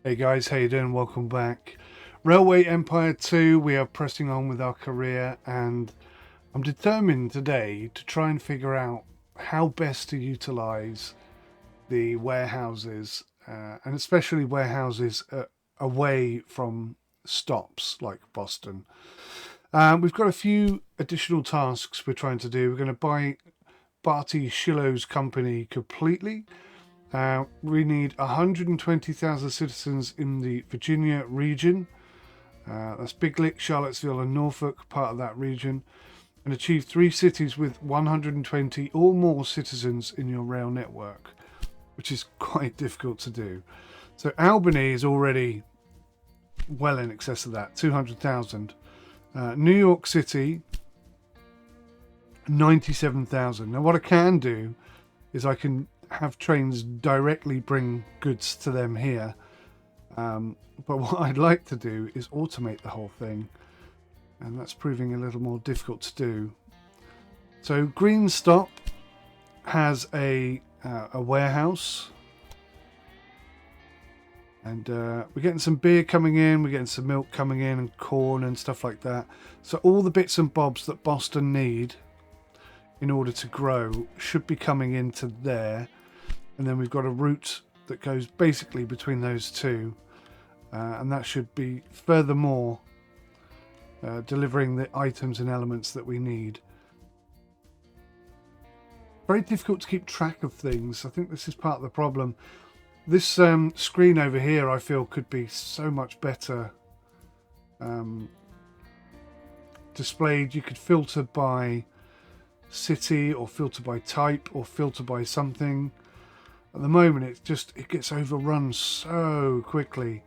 Hey guys, how you doing? Welcome back. Railway Empire 2, we are pressing on with our career, and I'm determined today to try and figure out how best to utilize the warehouses, and especially warehouses away from stops like Boston. We've got a few additional tasks we're trying to do. We're going to buy 𝗏𝗏𝗃 company completely. We need 120,000 citizens in the Virginia region. That's Big Lick, Charlottesville and Norfolk, part of that region. And achieve 3 cities with 120 or more citizens in your rail network, which is quite difficult to do. So Albany is already well in excess of that, 200,000. New York City, 97,000. Now what I can do is I can have trains directly bring goods to them here, but what I'd like to do is automate the whole thing, and that's proving a little more difficult to do. So Green Stop has a warehouse, and we're getting some beer coming in, we're getting some milk coming in and corn and stuff like that. So all the bits and bobs that Boston need in order to grow should be coming into there. And then we've got a route that goes basically between those two, and that should be furthermore delivering the items and elements that we need. Very difficult to keep track of things. I think this is part of the problem. This screen over here I feel could be so much better displayed. You could filter by city, or filter by type, or filter by something. At the moment it gets overrun so quickly,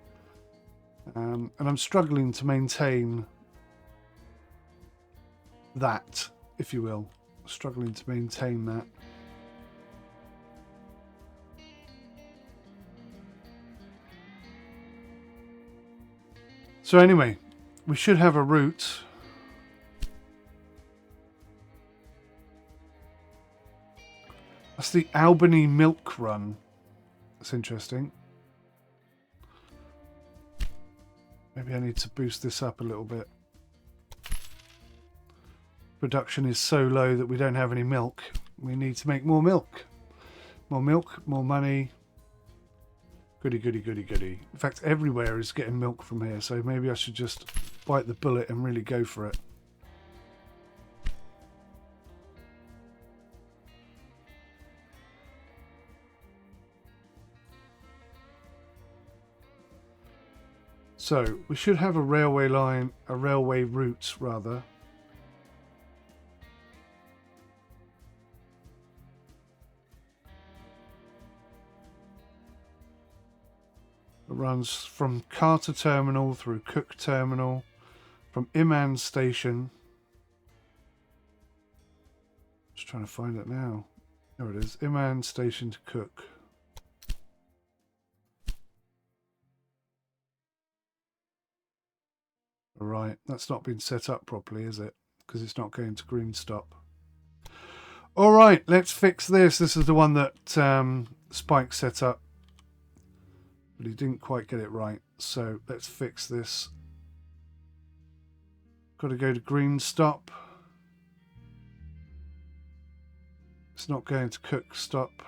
and I'm struggling to maintain that, if you will. Struggling to maintain that. So anyway, we should have a route. That's the Albany Milk Run. That's interesting. Maybe I need to boost this up a little bit. Production is so low that we don't have any milk. We need to make more milk. More milk, more money. Goody, goody, goody, goody. In fact, everywhere is getting milk from here, so maybe I should just bite the bullet and really go for it. So we should have a railway line, a railway route rather. It runs from Carter Terminal through Cook Terminal, from Emaans Station. Just trying to find it now. There it is, Emaans Station to Cook. Right, that's not been set up properly, is it? Because it's not going to Green Stop. All right, let's fix this. This is the one that Spike set up, but he didn't quite get it right. So let's fix this. Got to go to Green Stop. It's not going to Cook Stop.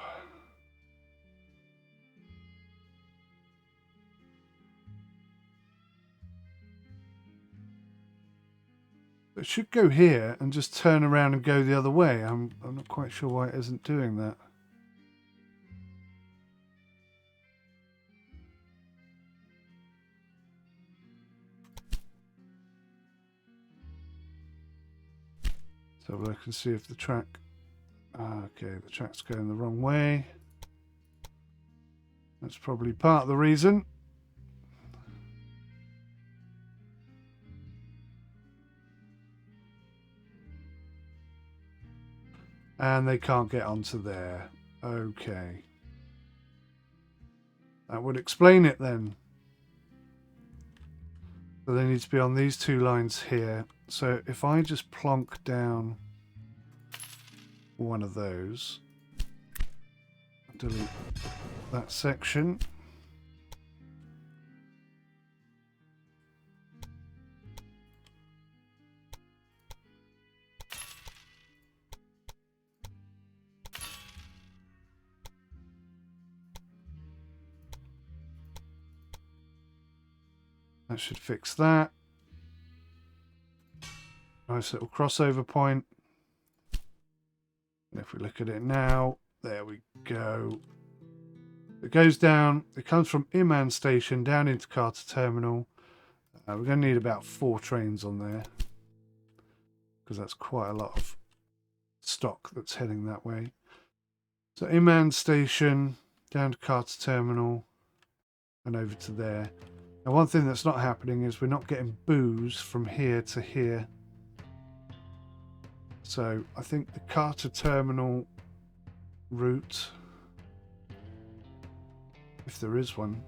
It should go here and just turn around and go the other way. I'm not quite sure why it isn't doing that. So I can see if the track... okay, the track's going the wrong way. That's probably part of the reason. And they can't get onto there. Okay. That would explain it then. So they need to be on these two lines here. So if I just plonk down one of those. Delete that section. That should fix that. Nice little crossover point. And if we look at it now, there we go. It goes down, it comes from Imman Station down into Carter Terminal. We're going to need about 4 trains on there, because that's quite a lot of stock that's heading that way. So Imman Station, down to Carter Terminal, and over to there. Now one thing that's not happening is we're not getting booze from here to here. So I think the Carter Terminal route, if there is one,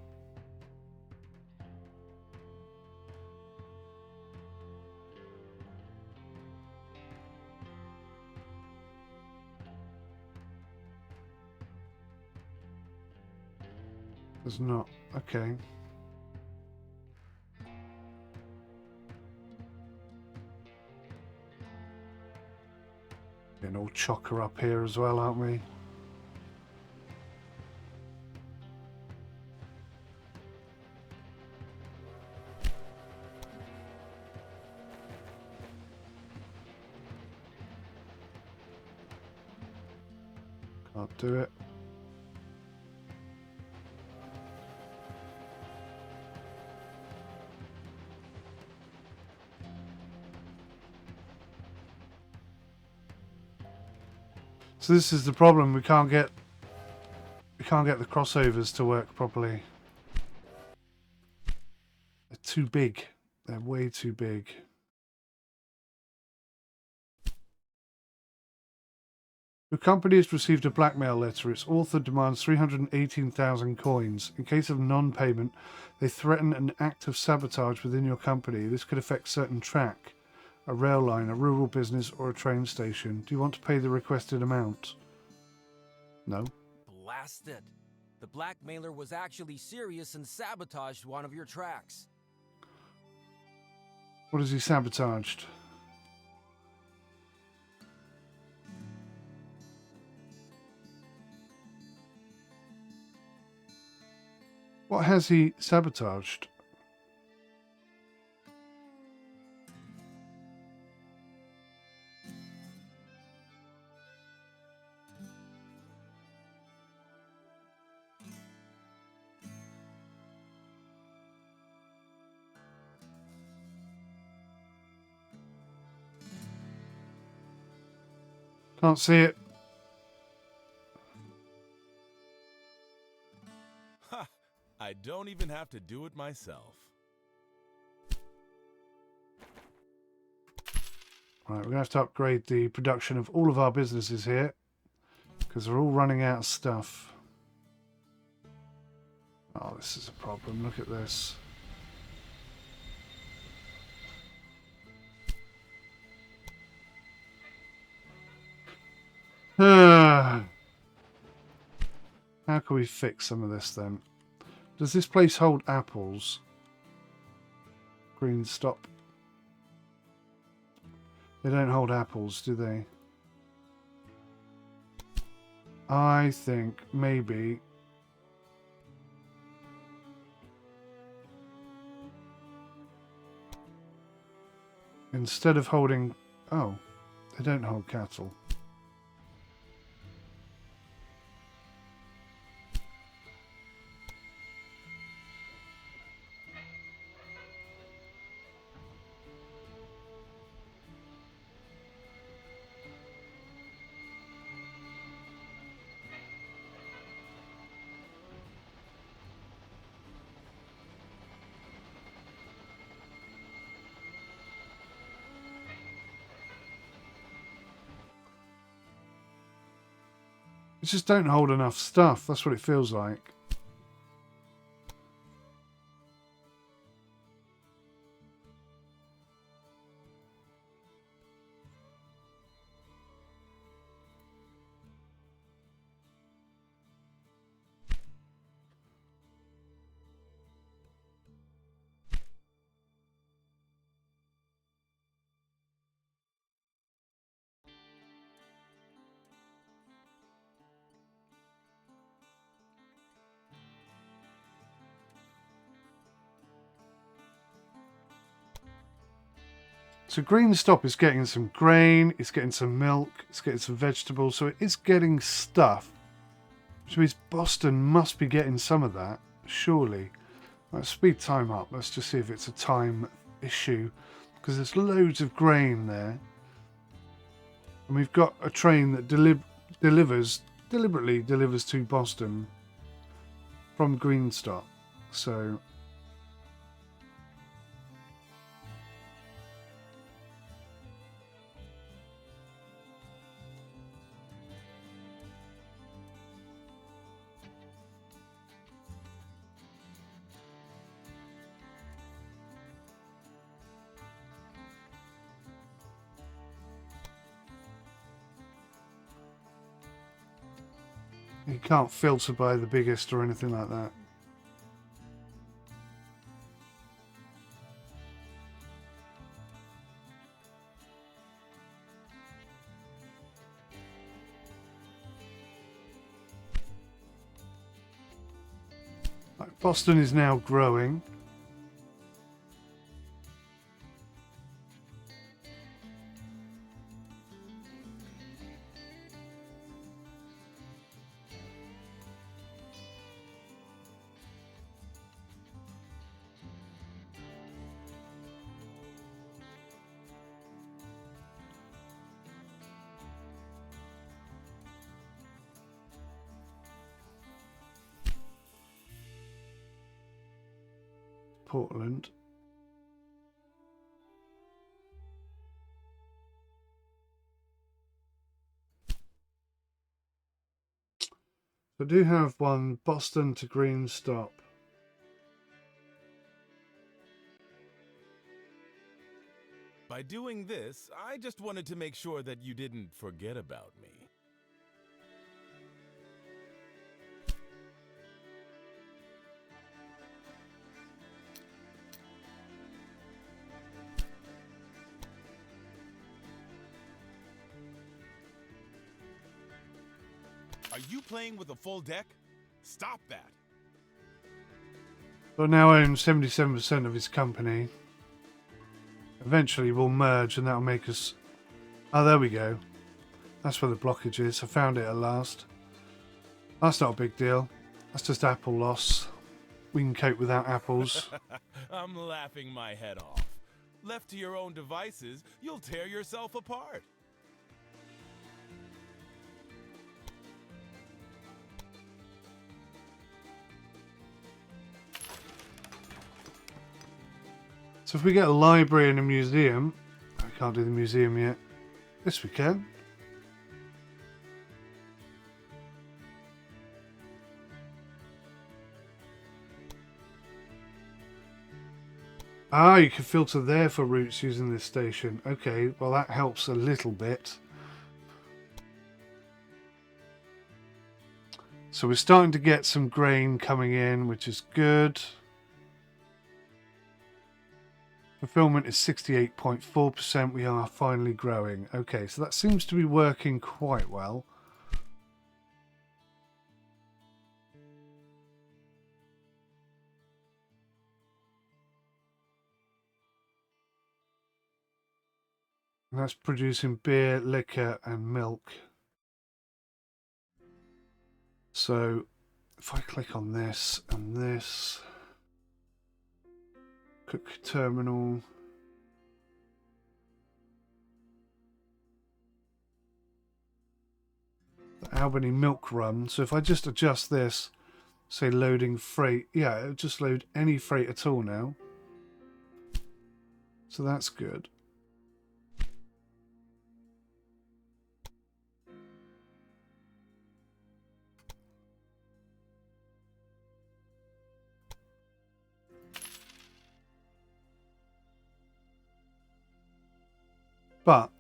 there's not. Okay. Getting all chocker up here as well, aren't we? Can't do it. So this is the problem, we can't get the crossovers to work properly. They're too big. They're way too big. Your company has received a blackmail letter. Its author demands 318,000 coins. In case of non-payment, they threaten an act of sabotage within your company. This could affect certain track, a rail line, a rural business, or a train station. Do you want to pay the requested amount? No. Blast it. The blackmailer was actually serious and sabotaged one of your tracks. What has he sabotaged? What has he sabotaged? Can't see it. Ha! I don't even have to do it myself. Right, we're going to have to upgrade the production of all of our businesses here, because they're all running out of stuff. Oh, this is a problem. Look at this. How can we fix some of this then? Does this place hold apples? Green, stop. They don't hold apples, do they? I think maybe instead of holding... Oh, they don't hold cattle. They just don't hold enough stuff. That's what it feels like. So Green Stop is getting some grain, it's getting some milk, it's getting some vegetables, so it is getting stuff. Which means Boston must be getting some of that, surely. Let's speed time up. Let's just see if it's a time issue. Because there's loads of grain there. And we've got a train that deliberately delivers to Boston from Green Stop. So you can't filter by the biggest or anything like that. Right, Boston is now growing. Portland. I do have one Boston to Green Stop. By doing this, I just wanted to make sure that you didn't forget about me. Are you playing with a full deck? Stop that. But now owns 77% of his company. Eventually we'll merge and that'll make us... Oh, there we go. That's where the blockage is. I found it at last. That's not a big deal. That's just apple loss. We can cope without apples. I'm laughing my head off. Left to your own devices, you'll tear yourself apart. So if we get a library and a museum... I can't do the museum yet. Yes, we can. Ah, you can filter there for routes using this station. Okay, well that helps a little bit. So we're starting to get some grain coming in, which is good. Fulfillment is 68.4%. We are finally growing. Okay, so that seems to be working quite well. And that's producing beer, liquor, and milk. So if I click on this and this, cook terminal, the Albany milk run. So if I just adjust this, say loading freight, yeah, it'll just load any freight at all now. So that's good. But,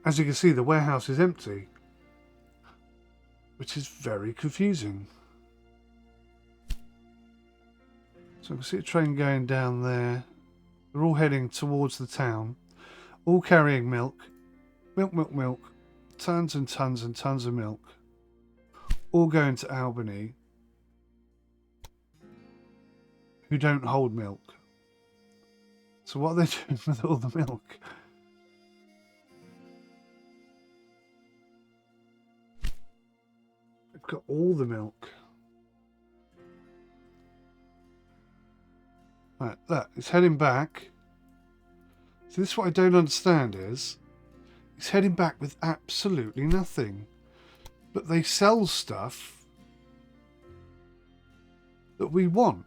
as you can see, the warehouse is empty, which is very confusing. So I can see a train going down there. They're all heading towards the town, all carrying milk. Milk, milk, milk. Tons and tons and tons of milk. All going to Albany, who don't hold milk. So what are they doing with all the milk? I've got all the milk. Right, look, it's heading back. So this is what I don't understand is, it's heading back with absolutely nothing. But they sell stuff that we want.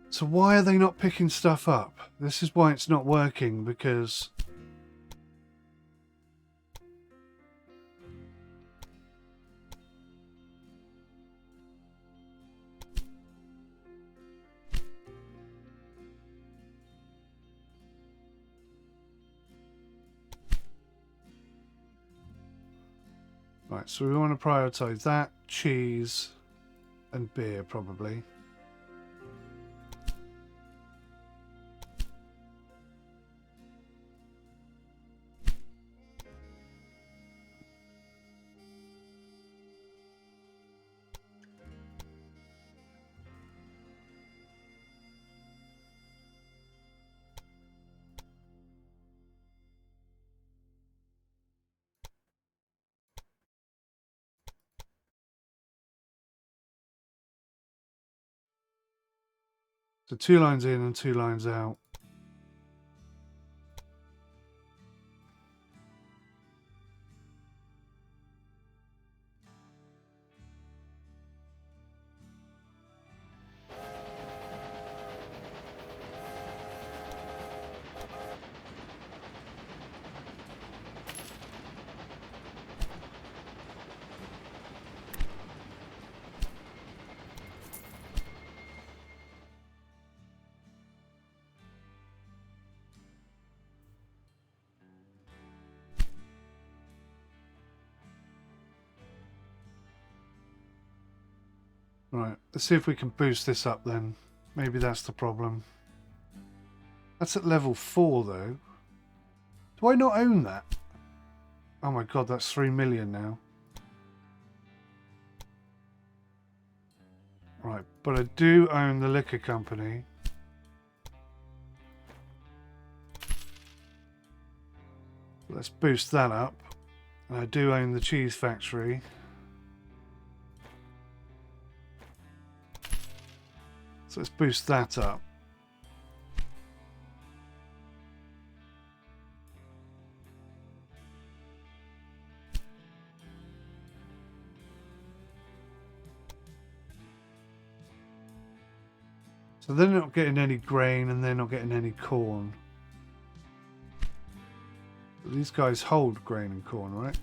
So why are they not picking stuff up? This is why it's not working, because right, so we want to prioritize that, cheese and beer probably. So 2 lines in and 2 lines out. Right, let's see if we can boost this up then. Maybe that's the problem. That's at level 4 though. Do I not own that? Oh my god, that's 3 million now. Right, but I do own the liquor company. Let's boost that up. And I do own the cheese factory. So let's boost that up. So they're not getting any grain and they're not getting any corn. But these guys hold grain and corn, right?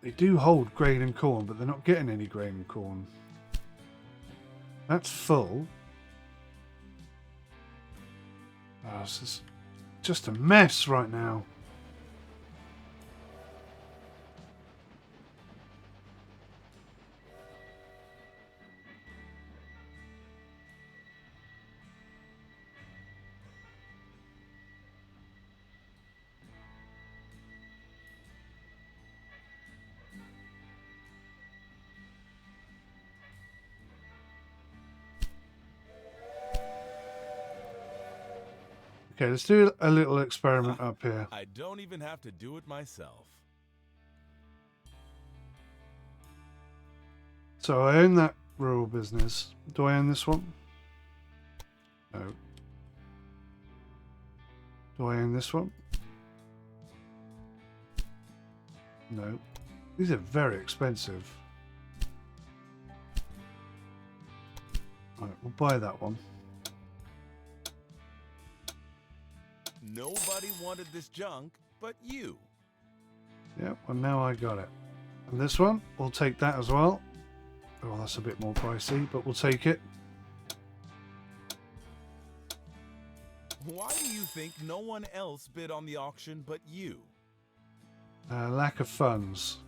They do hold grain and corn, but they're not getting any grain and corn. That's full. Oh, this is just a mess right now. Okay, let's do a little experiment up here. I don't even have to do it myself. So I own that rural business. Do I own this one? No. Do I own this one? No. These are very expensive. Alright, we'll buy that one. Nobody wanted this junk but you. Yeah, well now I got it. And this one, we'll take that as well. Oh, that's a bit more pricey, but we'll take it. Why do you think no one else bid on the auction but you? Lack of funds.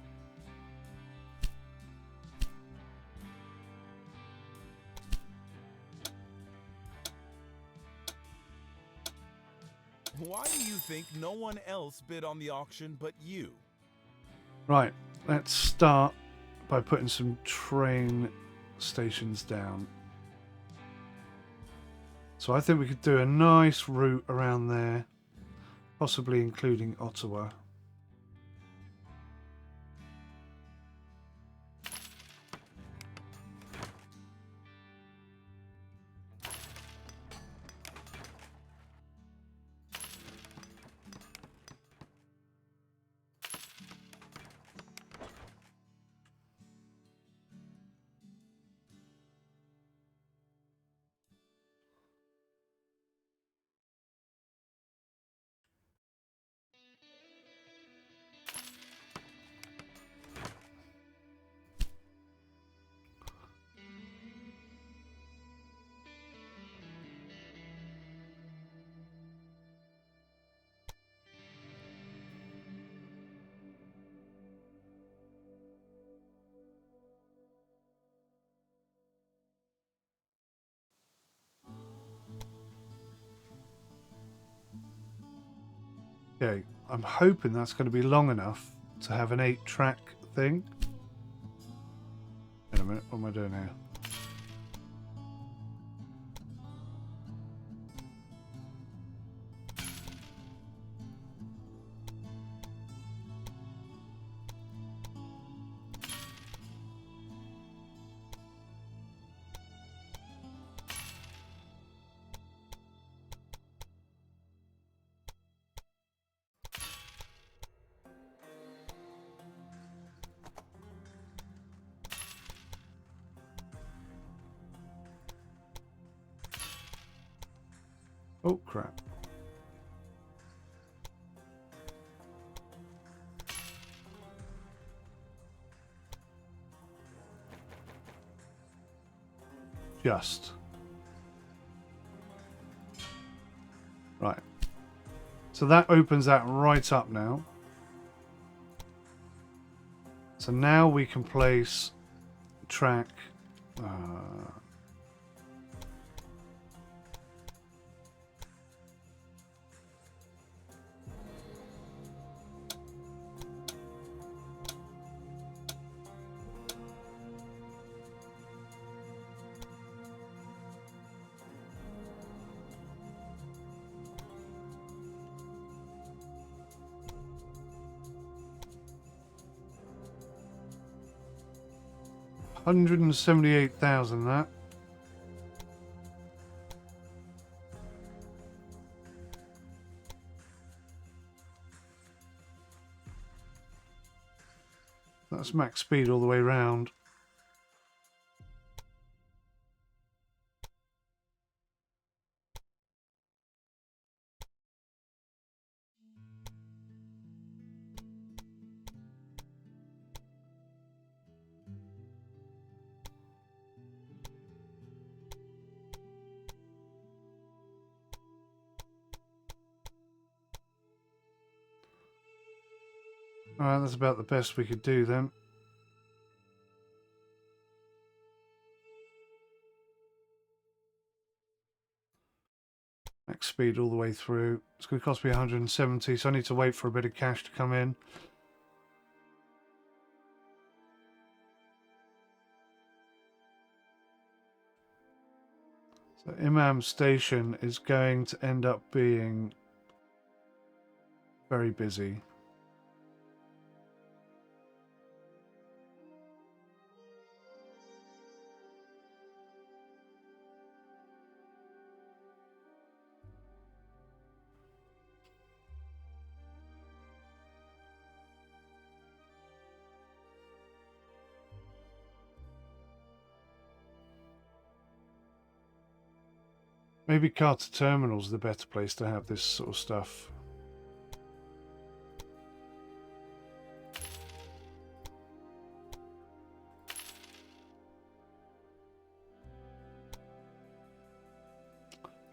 Why do you think no one else bid on the auction but you? Right, let's start by putting some train stations down. So I think we could do a nice route around there. possibly including Ottawa. Okay, I'm hoping that's going to be long enough to have an 8-track thing. Wait a minute, what am I doing here? Oh, crap. Just. Right. So that opens that right up now. So now we can place track... $178,000 that. That's max speed all the way round. Alright, that's about the best we could do then. Max speed all the way through. It's going to cost me 170, so I need to wait for a bit of cash to come in. So Imam Station is going to end up being very busy. Maybe Carter Terminal's the better place to have this sort of stuff.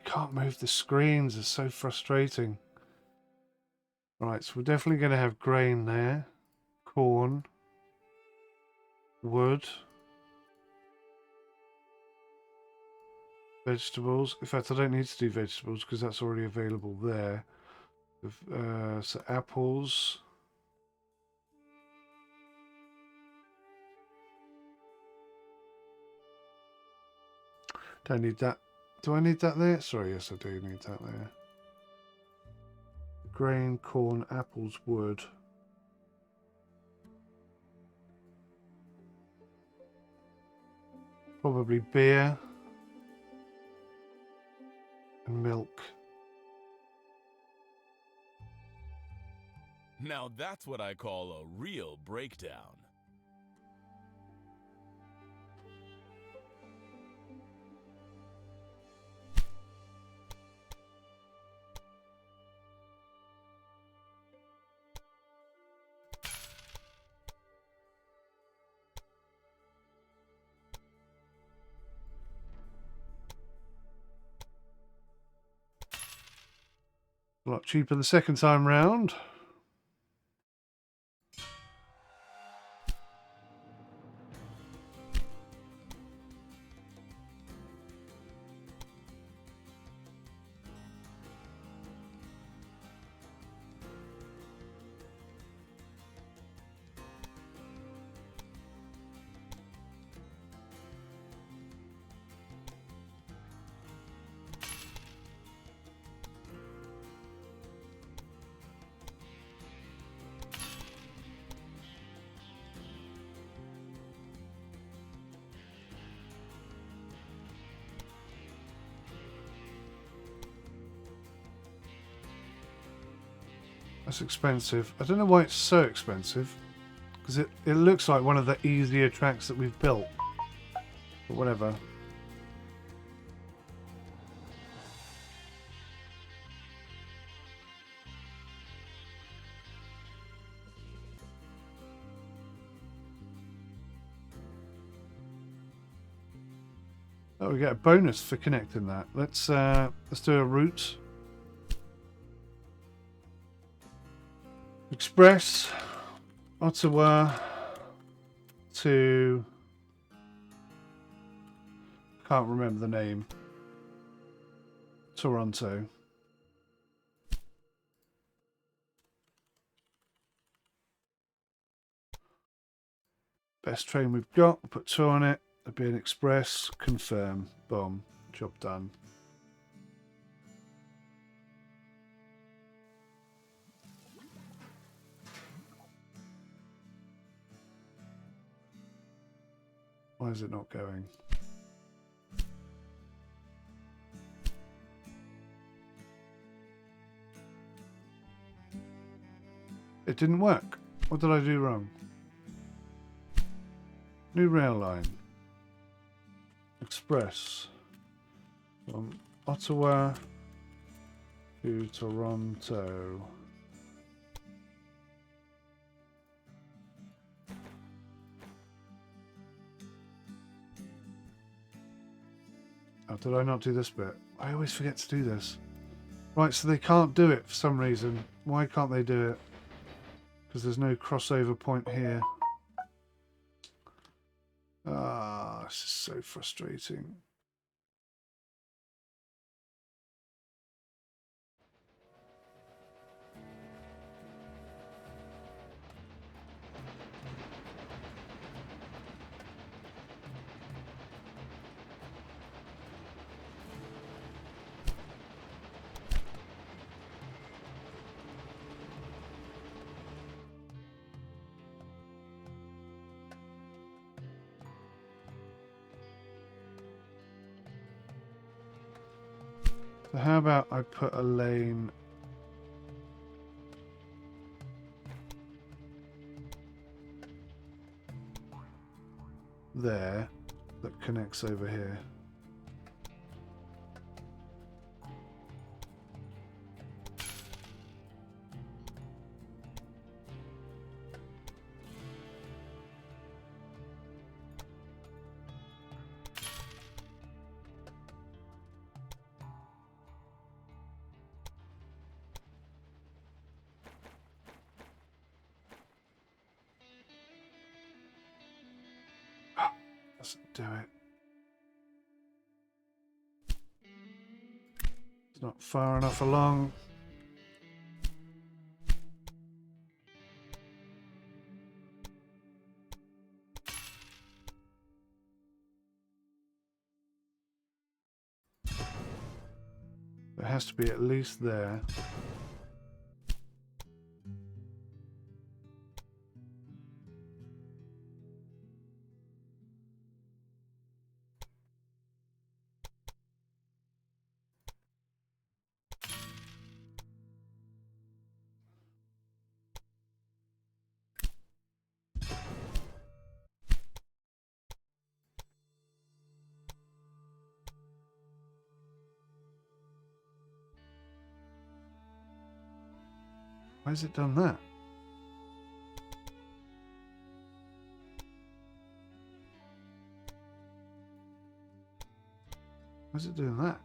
Can't move the screens, it's so frustrating. Right, so we're definitely going to have grain there. Corn. Wood. Vegetables. In fact, I don't need to do vegetables because that's already available there. So apples. Don't need that. Do I need that there? Sorry, yes I do need that there. Grain, corn, apples, wood. Probably beer and milk. Now that's what I call a real breakdown. A lot cheaper the second time round. That's expensive. I don't know why it's so expensive. Because it looks like one of the easier tracks that we've built. But whatever. Oh, we get a bonus for connecting that. Let's do a route. Express Ottawa to, can't remember the name, Toronto. Best train we've got, we'll put 2 on it. There'll be an express, confirm, boom, job done. Why is it not going? It didn't work. What did I do wrong? New rail line. Express. From Ottawa to Toronto. Oh, did I not do this bit? I always forget to do this. Right, so they can't do it for some reason. Why can't they do it? Because there's no crossover point here. Ah, this is so frustrating. So how about I put a lane there that connects over here. Doesn't do it. It's not far enough along. It has to be at least there. Why has it done that? Why is it doing that?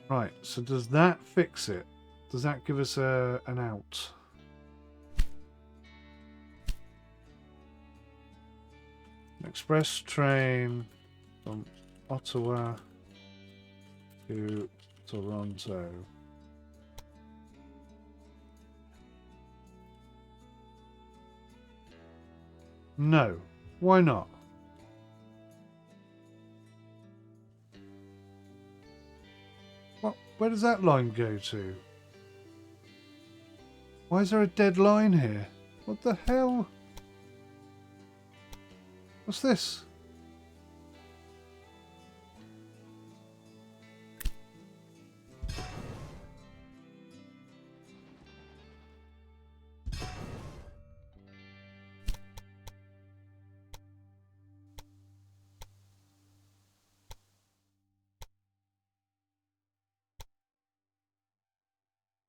Right, so does that fix it? Does that give us an out? Express train from Ottawa to Toronto. No, why not? What? Where does that line go to? Why is there a dead line here? What the hell? What's this?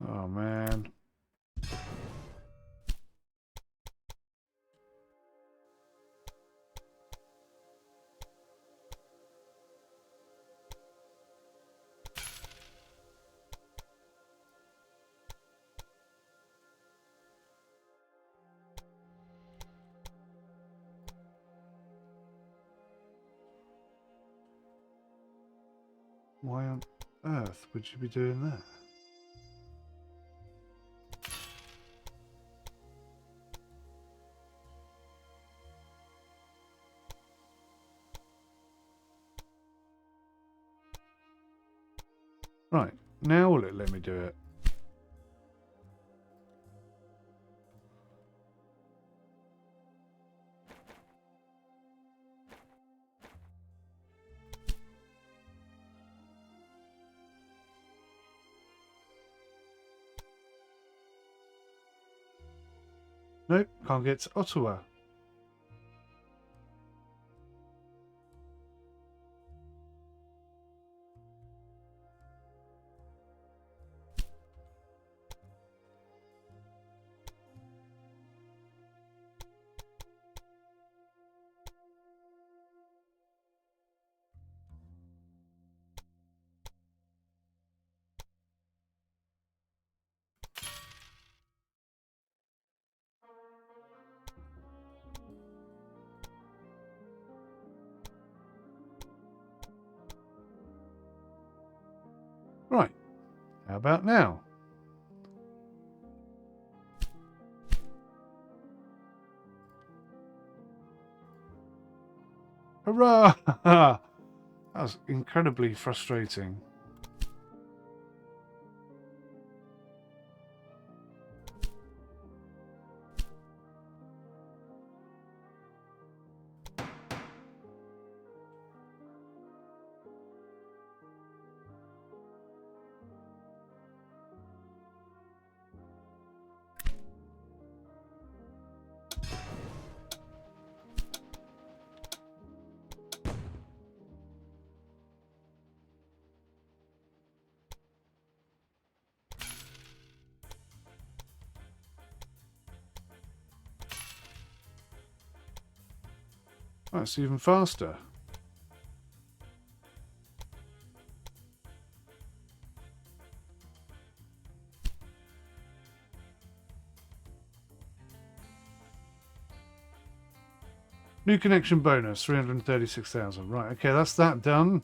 Oh man. Why on earth would you be doing that? Right, now will it let me do it? Nope, can't get to Ottawa. Right, how about now? Hurrah! That was incredibly frustrating. That's even faster. New connection bonus, 336,000. Right, okay, that's that done.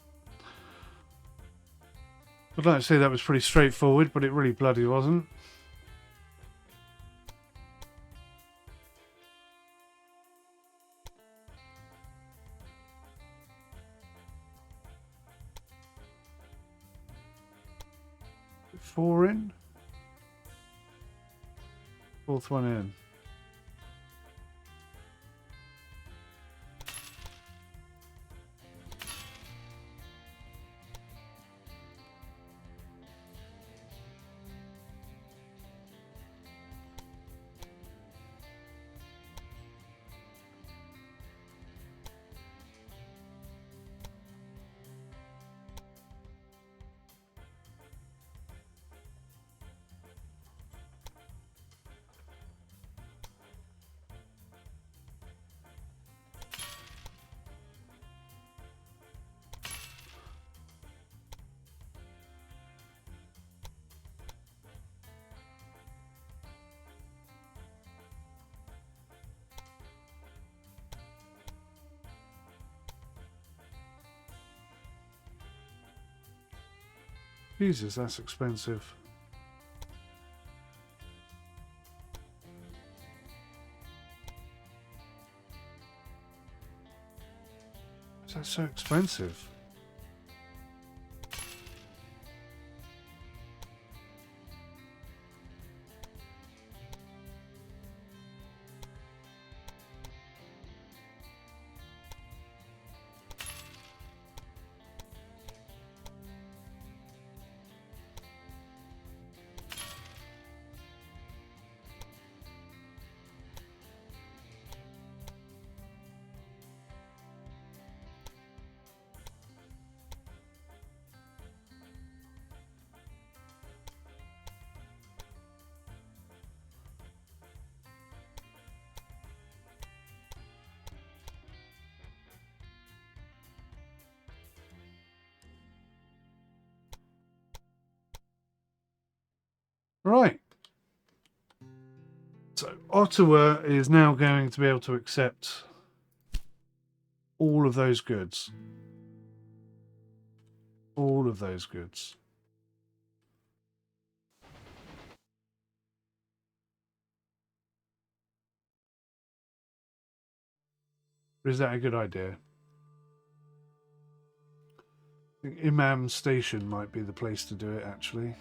I'd like to say that was pretty straightforward, but it really bloody wasn't. Four in. Fourth one in. Jesus, that's expensive. Is that so expensive? Right. So Ottawa is now going to be able to accept all of those goods. All of those goods. Is that a good idea? I think Imam Station might be the place to do it, actually.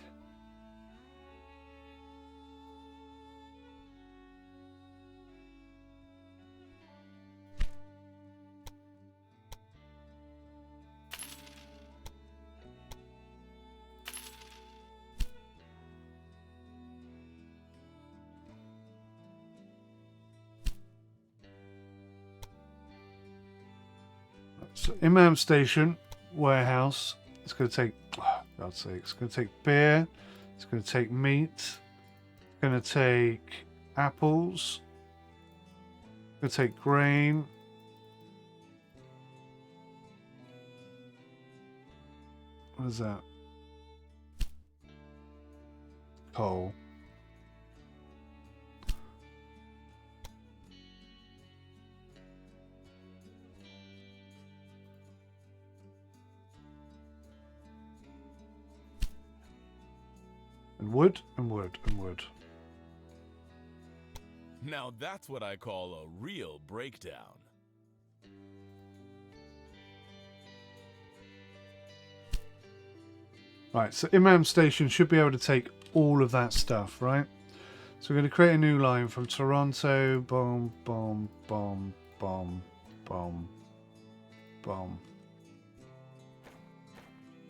So Imam Station warehouse. It's going to take, oh, God's sake, it's going to take beer. It's going to take meat. It's going to take apples. It's going to take grain. What is that? Coal. And wood, and wood, and wood. Now that's what I call a real breakdown. Right, so Imam Station should be able to take all of that stuff, right? So we're going to create a new line from Toronto, boom, boom, boom, boom, boom, boom.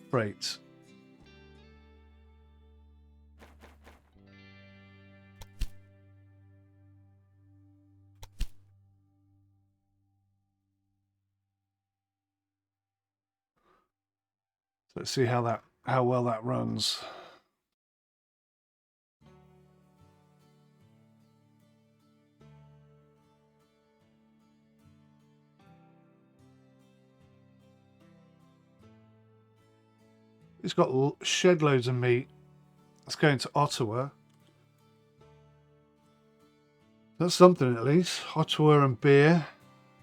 Freight. Let's see how well that runs. It's got shed loads of meat. It's going to Ottawa. That's something at least. Ottawa and beer.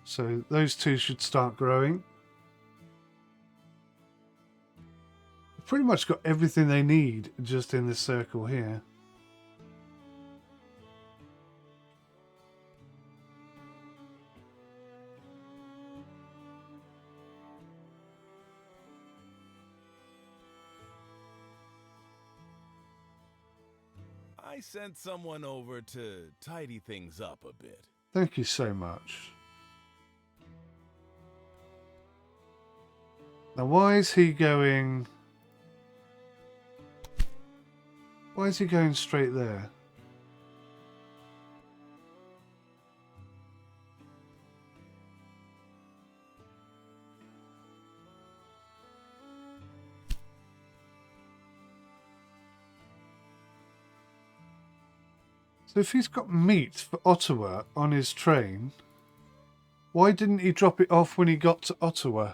So those two should start growing. Pretty much got everything they need just in this circle here. I sent someone over to tidy things up a bit. Thank you so much. Now why is he going... Why is he going straight there? So if he's got meat for Ottawa on his train, why didn't he drop it off when he got to Ottawa?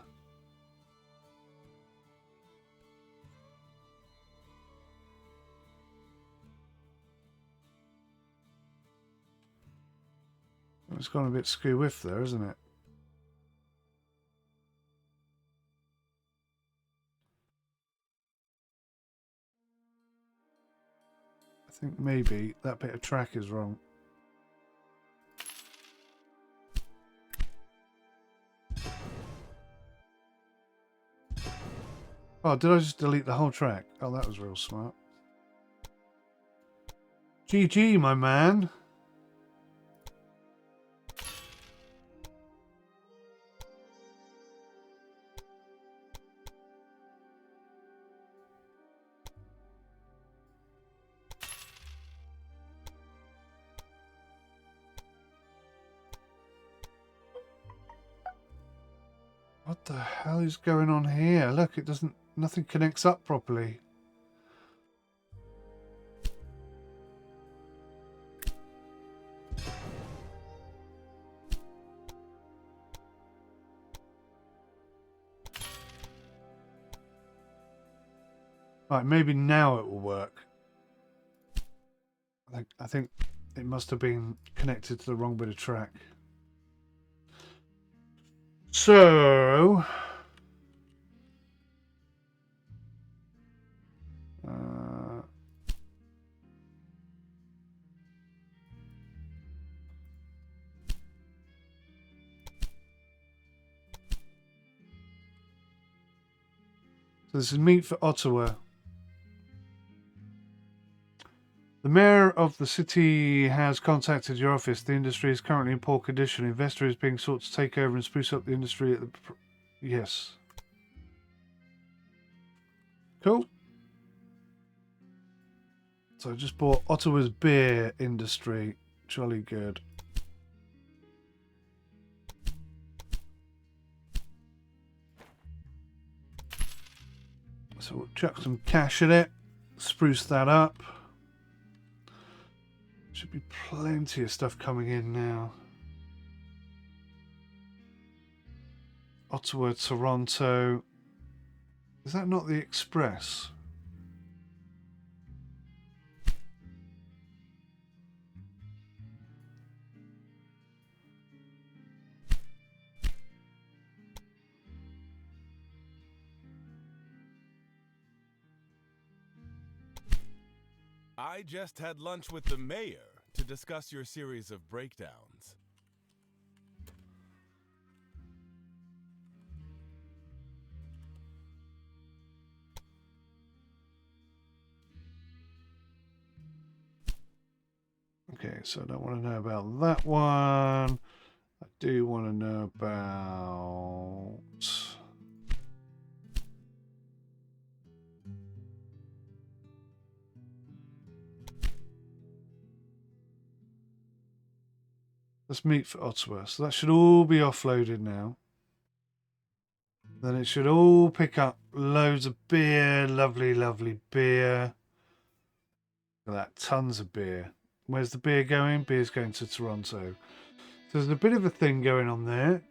It's gone a bit skew-whiff there, isn't it? think maybe that bit of track is wrong. Oh, did I just delete the whole track? Oh, that was real smart. GG, my man. What the hell is going on here? Look, it doesn't... Nothing connects up properly. Right, maybe now it will work. I think it must have been connected to the wrong bit of track. So... So this is meat for Ottawa. The mayor of the city has contacted your office. The industry is currently in poor condition. An investor is being sought to take over and spruce up the industry at the... Yes. Cool. So I just bought Ottawa's beer industry. Jolly good. So we'll chuck some cash in it. Spruce that up. Should be plenty of stuff coming in now. Ottawa, Toronto. Is that not the Express? I just had lunch with the mayor to discuss your series of breakdowns. Okay, so I don't want to know about that one. I do want to know about... Let's meet for Ottawa. So that should all be offloaded now. Then it should all pick up loads of beer. Lovely, lovely beer. Look at that, tons of beer. Where's the beer going? Beer's going to Toronto. So there's a bit of a thing going on there.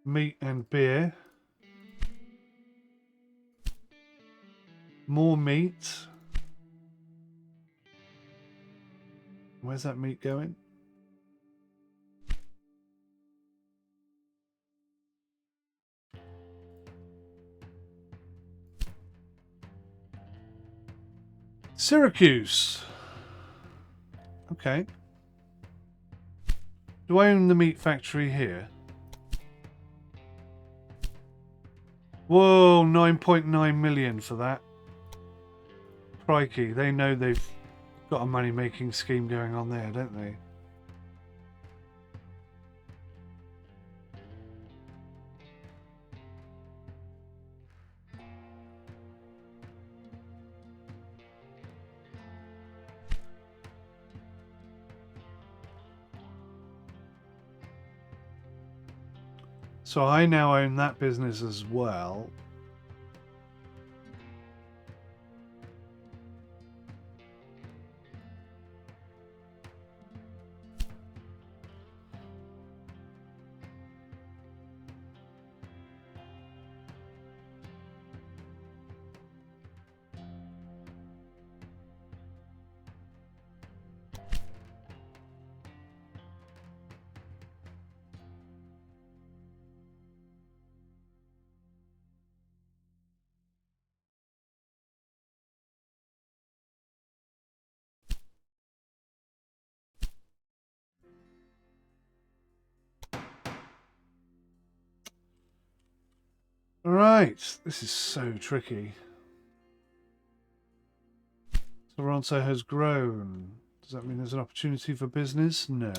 Meat and beer. More meat. Where's that meat going? Syracuse. Okay. Do I own the meat factory here? Whoa, 9.9 million for that. Crikey, they know they've got a money-making scheme going on there, don't they? So I now own that business as well. Alright, this is so tricky. Toronto has grown. Does that mean there's an opportunity for business? No.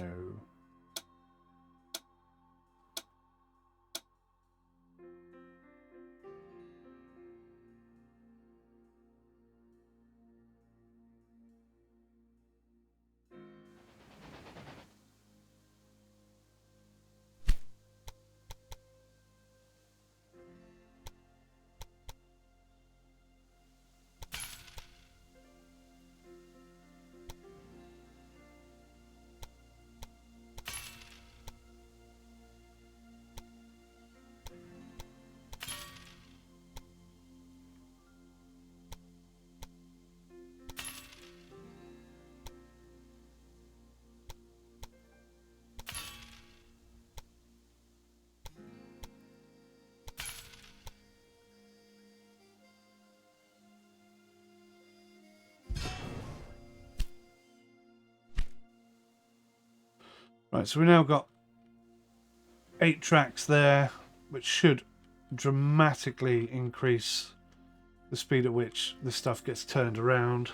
Right, so we now got 8 tracks there, which should dramatically increase the speed at which this stuff gets turned around.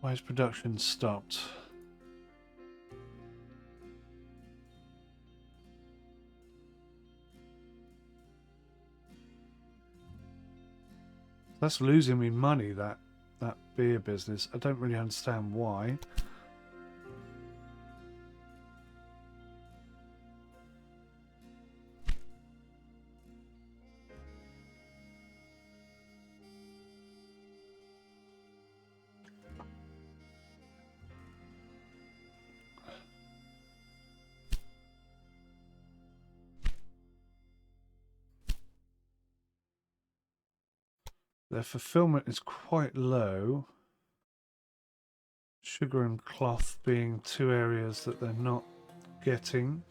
Why is production stopped? That's losing me money, that beer business. I don't really understand why. Their fulfillment is quite low. Sugar and cloth being 2 areas that they're not getting.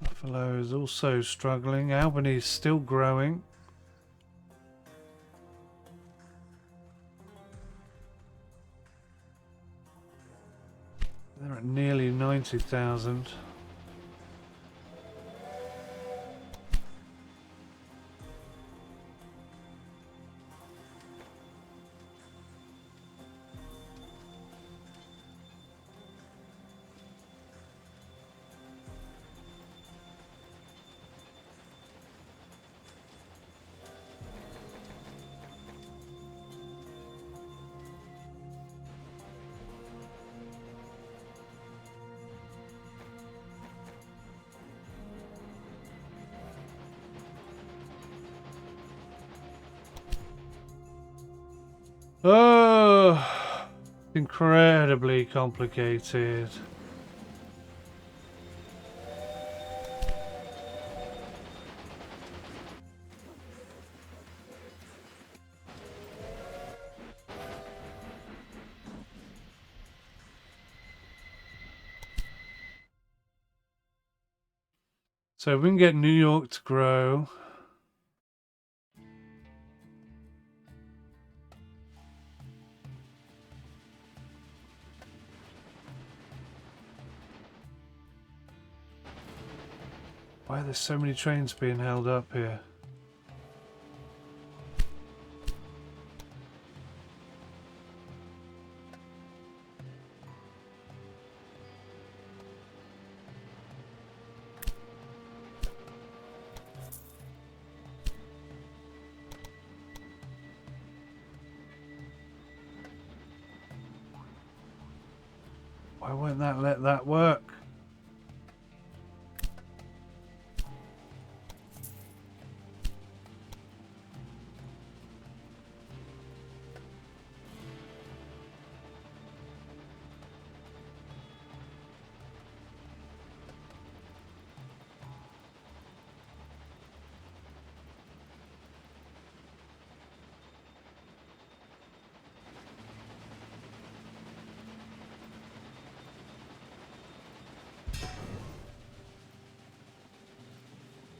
Buffalo is also struggling. Albany is still growing. They're at nearly 90,000. Oh, incredibly complicated. So we can get New York to grow. Why are there so many trains being held up here? Why won't that let that work?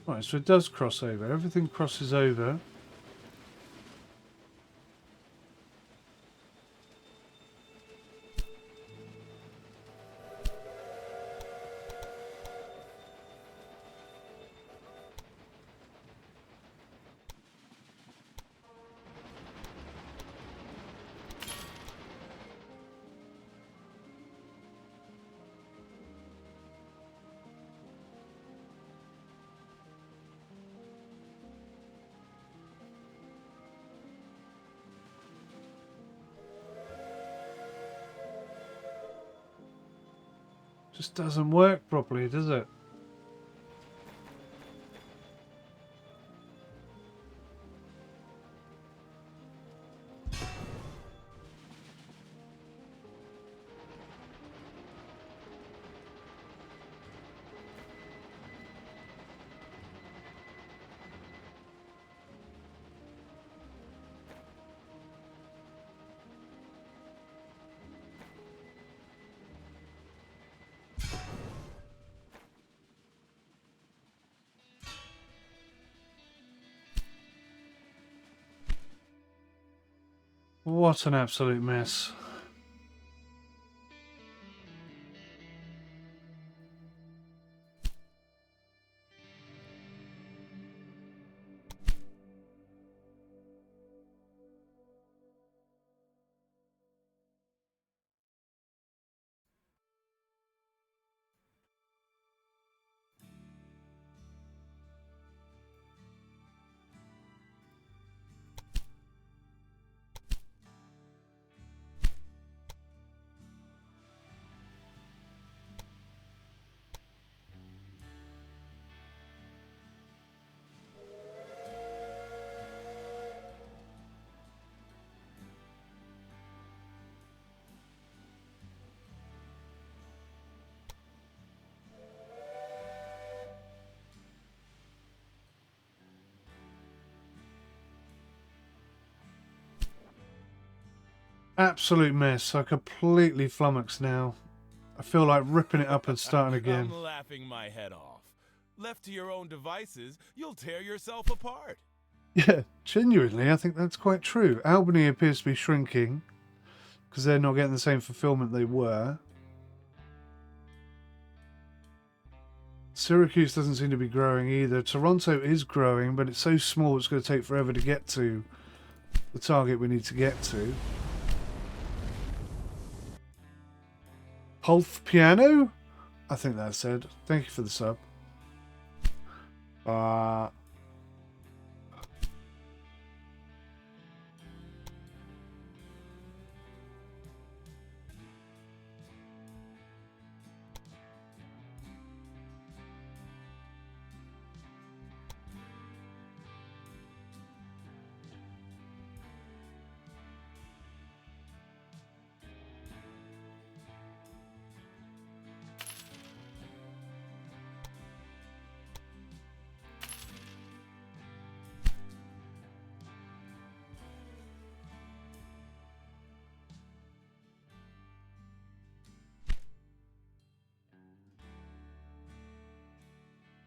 Right, so it does cross over. Everything crosses over. Just doesn't work properly, does it? What an absolute mess. Absolute mess. I completely flummoxed now. I feel like ripping it up and starting again. I'm laughing my head off. Left to your own devices, you'll tear yourself apart. Yeah, genuinely, I think that's quite true. Albany appears to be shrinking because they're not getting the same fulfillment they were. Syracuse doesn't seem to be growing either. Toronto is growing, but it's so small it's going to take forever to get to the target we need to get to. Pulf Piano? I think that said. Thank you for the sub.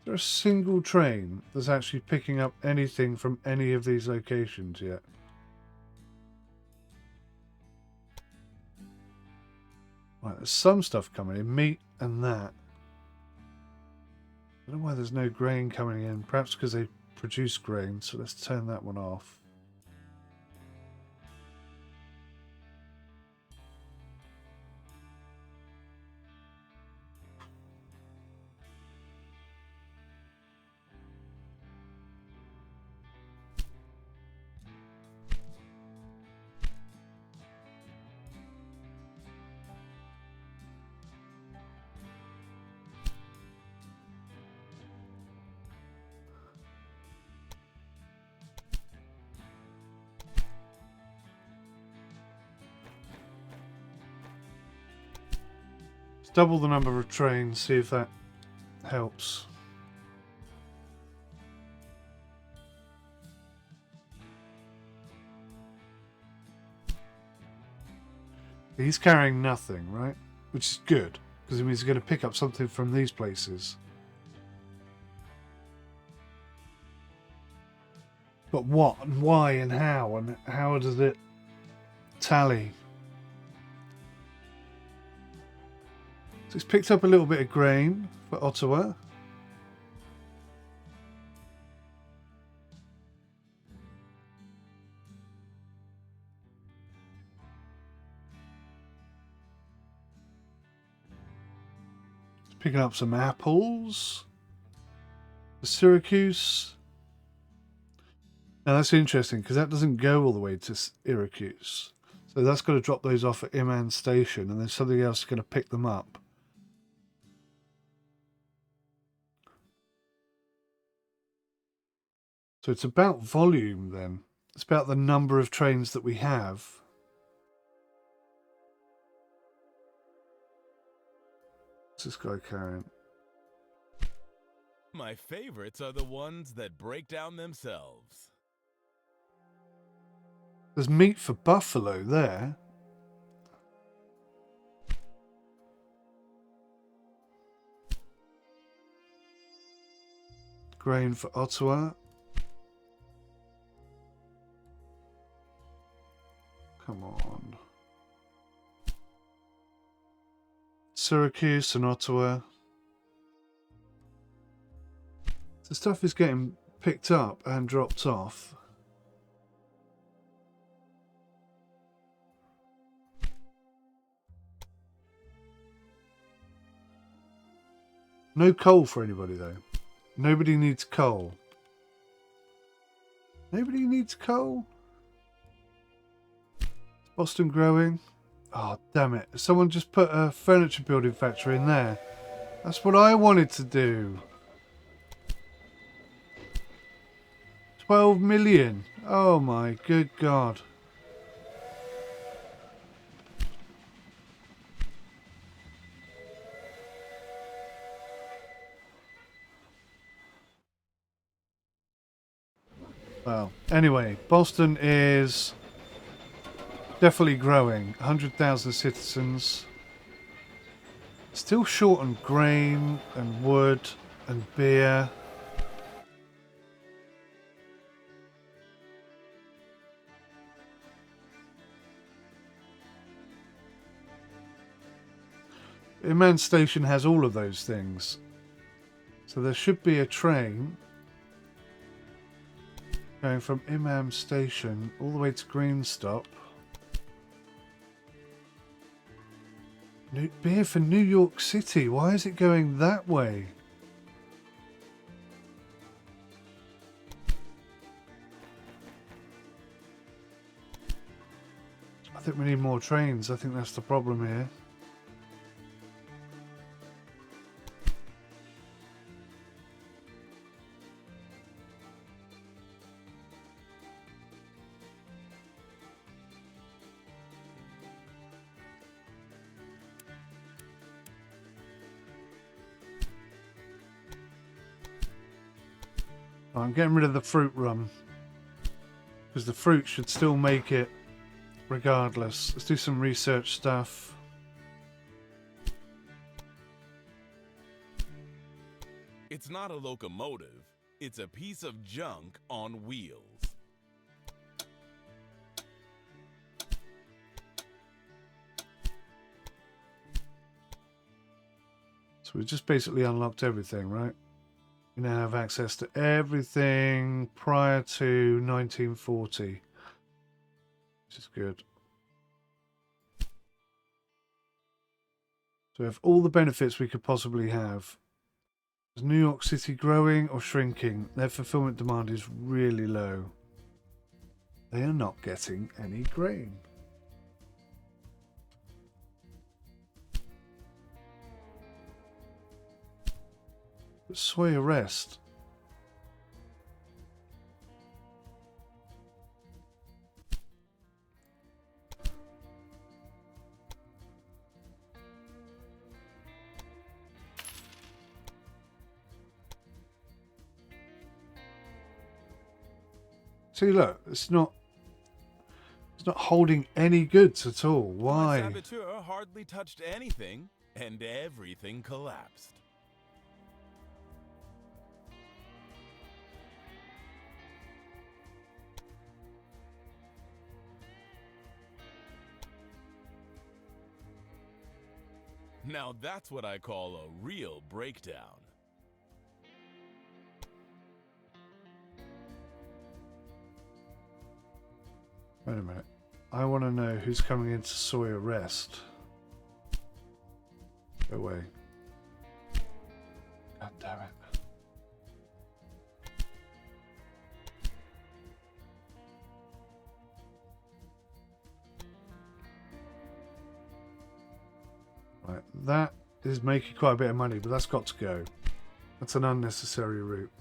Is there a single train that's actually picking up anything from any of these locations yet? Right, there's some stuff coming in, meat and that. I don't know why there's no grain coming in. Perhaps because they produce grain, so let's turn that one off. Double the number of trains, see if that helps. He's carrying nothing, right? Which is good, because it means he's going to pick up something from these places. But what and why and how does it tally? So it's picked up a little bit of grain for Ottawa. It's picking up some apples for Syracuse. Now that's interesting because that doesn't go all the way to Syracuse. So that's got to drop those off at Emain Station, and then something else is going to pick them up. So it's about volume then. It's about the number of trains that we have. What's this guy carrying? My favorites are the ones that break down themselves. There's meat for buffalo there. Grain for Ottawa. Come on. Syracuse and Ottawa. The stuff is getting picked up and dropped off. No coal for anybody though. Nobody needs coal. Nobody needs coal. Is Boston growing? Oh, damn it. Someone just put a furniture building factory in there. That's what I wanted to do. 12 million. Oh my good God. Well, anyway, Boston is definitely growing. 100,000 citizens. Still short on grain and wood and beer. Emain Station has all of those things. So there should be a train going from Emain Station all the way to Greenstop. Beer for New York City. Why is it going that way? I think we need more trains. I think that's the problem here. I'm getting rid of the fruit rum because the fruit should still make it regardless. Let's do some research stuff. It's not a locomotive, it's a piece of junk on wheels. So we just basically unlocked everything, right? We now have access to everything prior to 1940, which is good. So we have all the benefits we could possibly have. Is New York City growing or shrinking? Their fulfillment demand is really low. They are not getting any grain. But Sway arrest. See, look, it's not holding any goods at all. Why? My saboteur hardly touched anything, and everything collapsed. Now that's what I call a real breakdown. Wait a minute. I want to know who's coming into Sawyer Rest. Go away. God damn it. Right, that is making quite a bit of money, but that's got to go. That's an unnecessary route.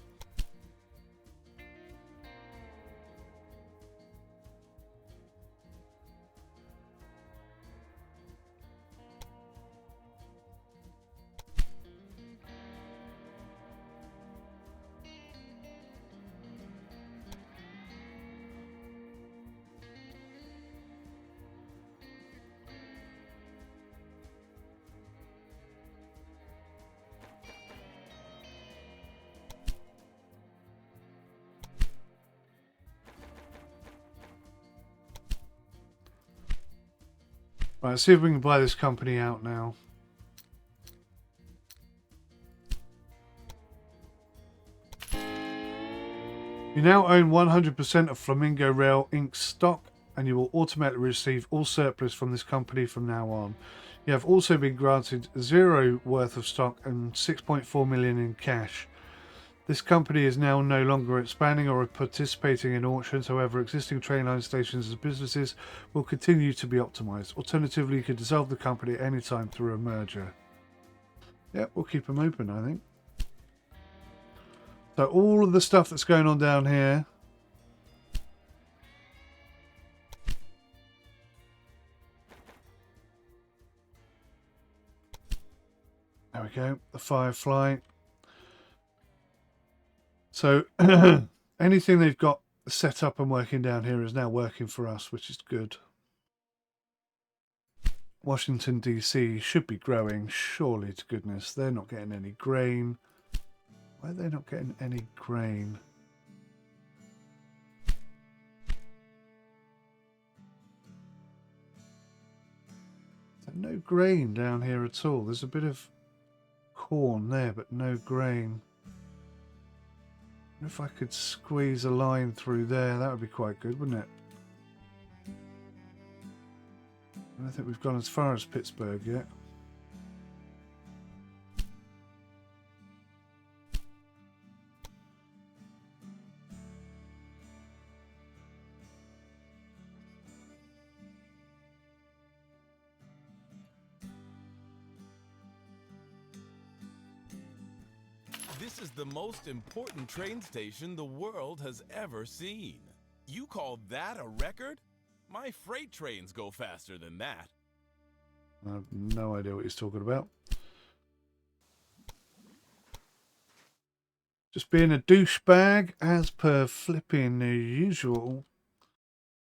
Right, let's see if we can buy this company out now. You now own 100% of Flamingo Rail Inc. stock, and you will automatically receive all surplus from this company from now on. You have also been granted 0 worth of stock and 6.4 million in cash. This company is now no longer expanding or participating in auctions. However, existing train line stations as businesses will continue to be optimized. Alternatively, you could dissolve the company at any time through a merger. Yep, we'll keep them open, I think. So all of the stuff that's going on down here. There we go, the Firefly. So anything they've got set up and working down here is now working for us, which is good. Washington, D.C. should be growing, surely to goodness. They're not getting any grain. Why are they not getting any grain? There's no grain down here at all. There's a bit of corn there, but no grain. If I could squeeze a line through there, that would be quite good, wouldn't it? I don't think we've gone as far as Pittsburgh yet. This is the most important train station the world has ever seen. You call that a record? My freight trains go faster than that. I have no idea what he's talking about. Just being a douchebag as per flipping usual.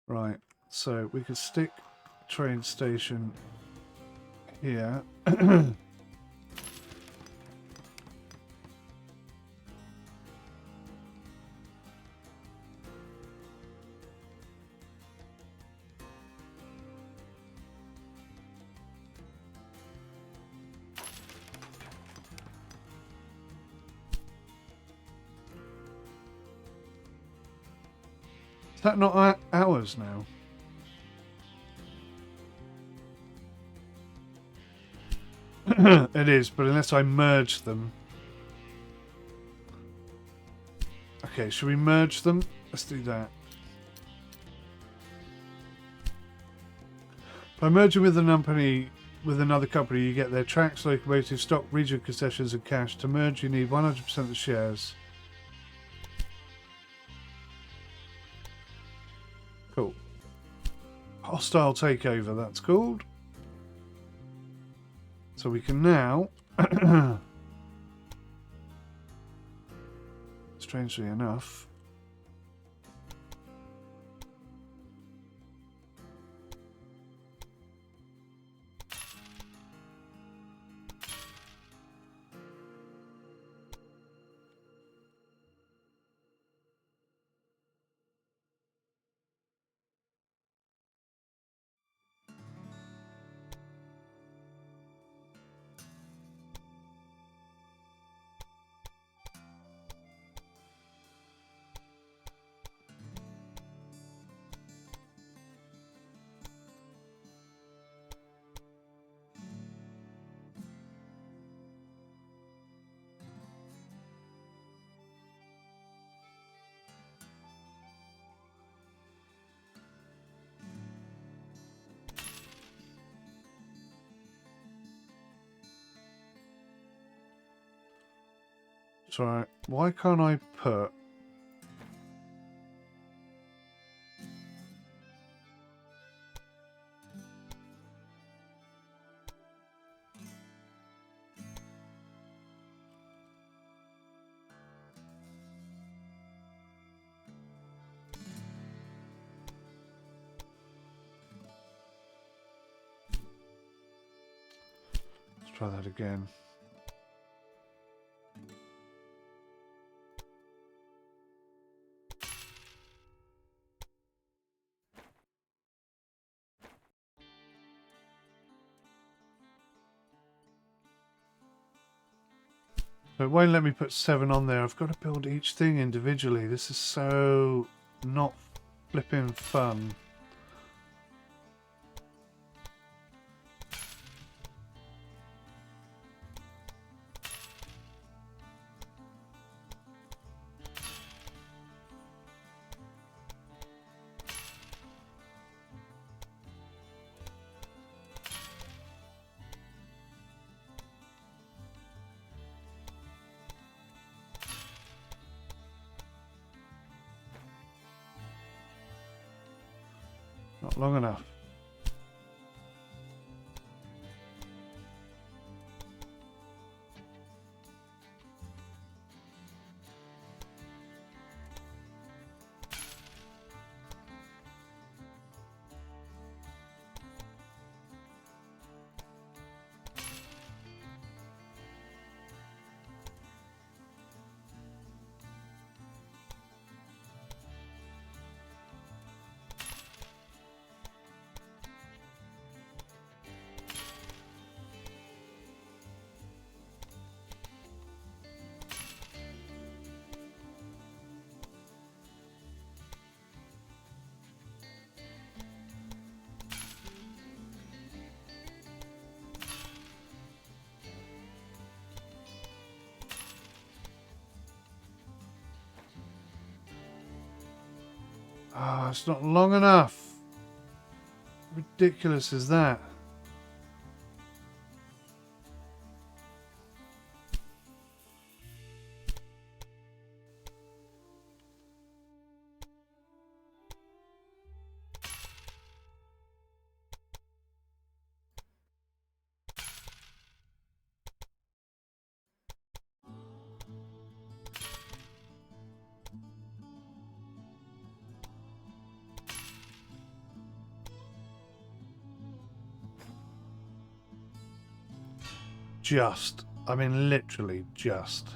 Right, so we could stick train station here. Is that not ours now? It is, but unless I merge them. Okay, should we merge them? Let's do that. By merging with another company, you get their tracks, locomotives, stock, regional concessions, and cash. To merge, you need 100% of the shares. Cool. Hostile takeover, that's called. So we can now, strangely enough, Right. Why can't I put... Let's try that again. It won't let me put 7 on there. I've got to build each thing individually. This is so not flipping fun. Not long enough. Ah, it's not long enough. Ridiculous is that? Just. I mean, literally just.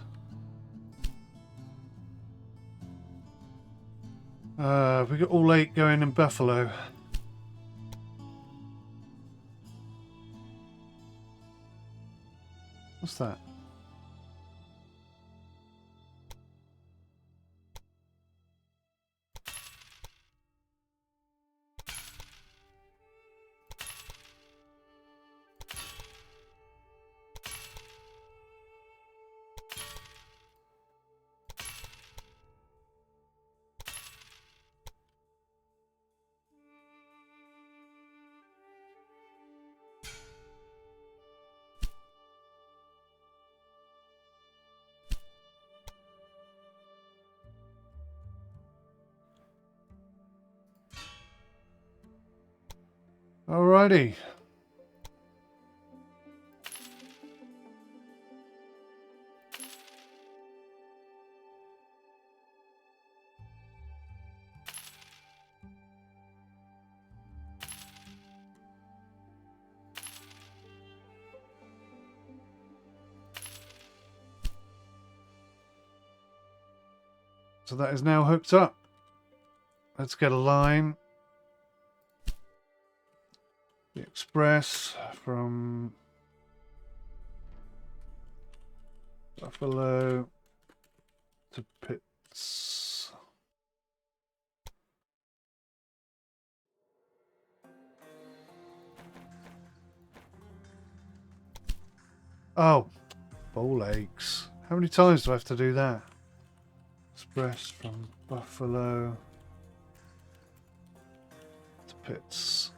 We got all 8 going in Buffalo. What's that? Alrighty. So that is now hooked up. Let's get a line. The express from Buffalo to Pitts. Oh, ball aches. How many times do I have to do that? Express from Buffalo to Pitts.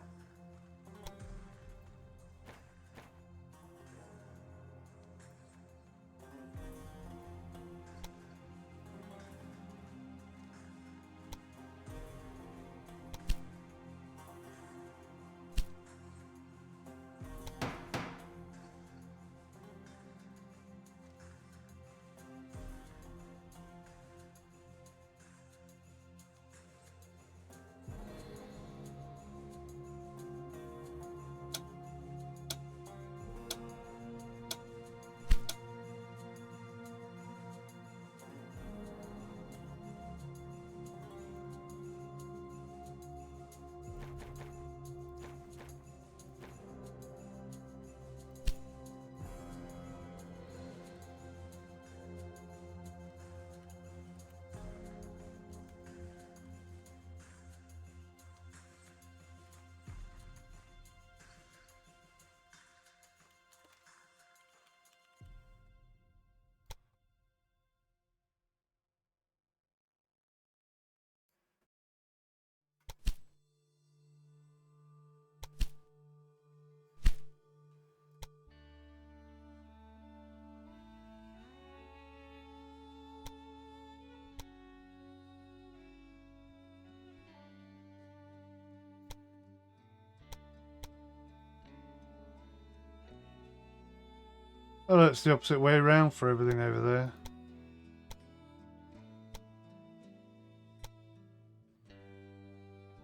Oh, no, it's the opposite way around for everything over there.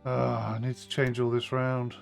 I need to change all this round.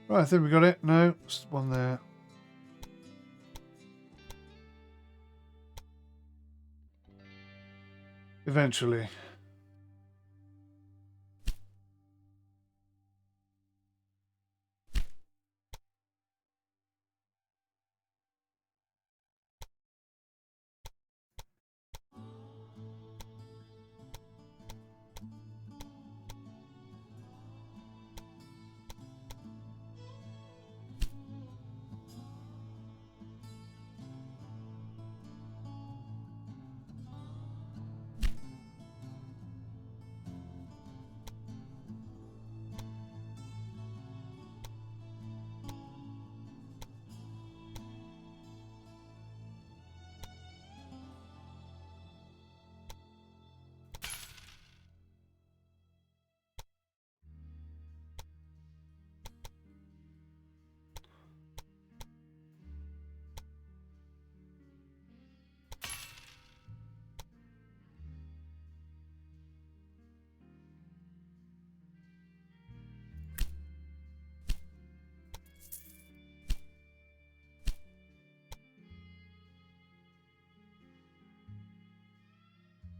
Right, I think we got it. No, just one there. Eventually.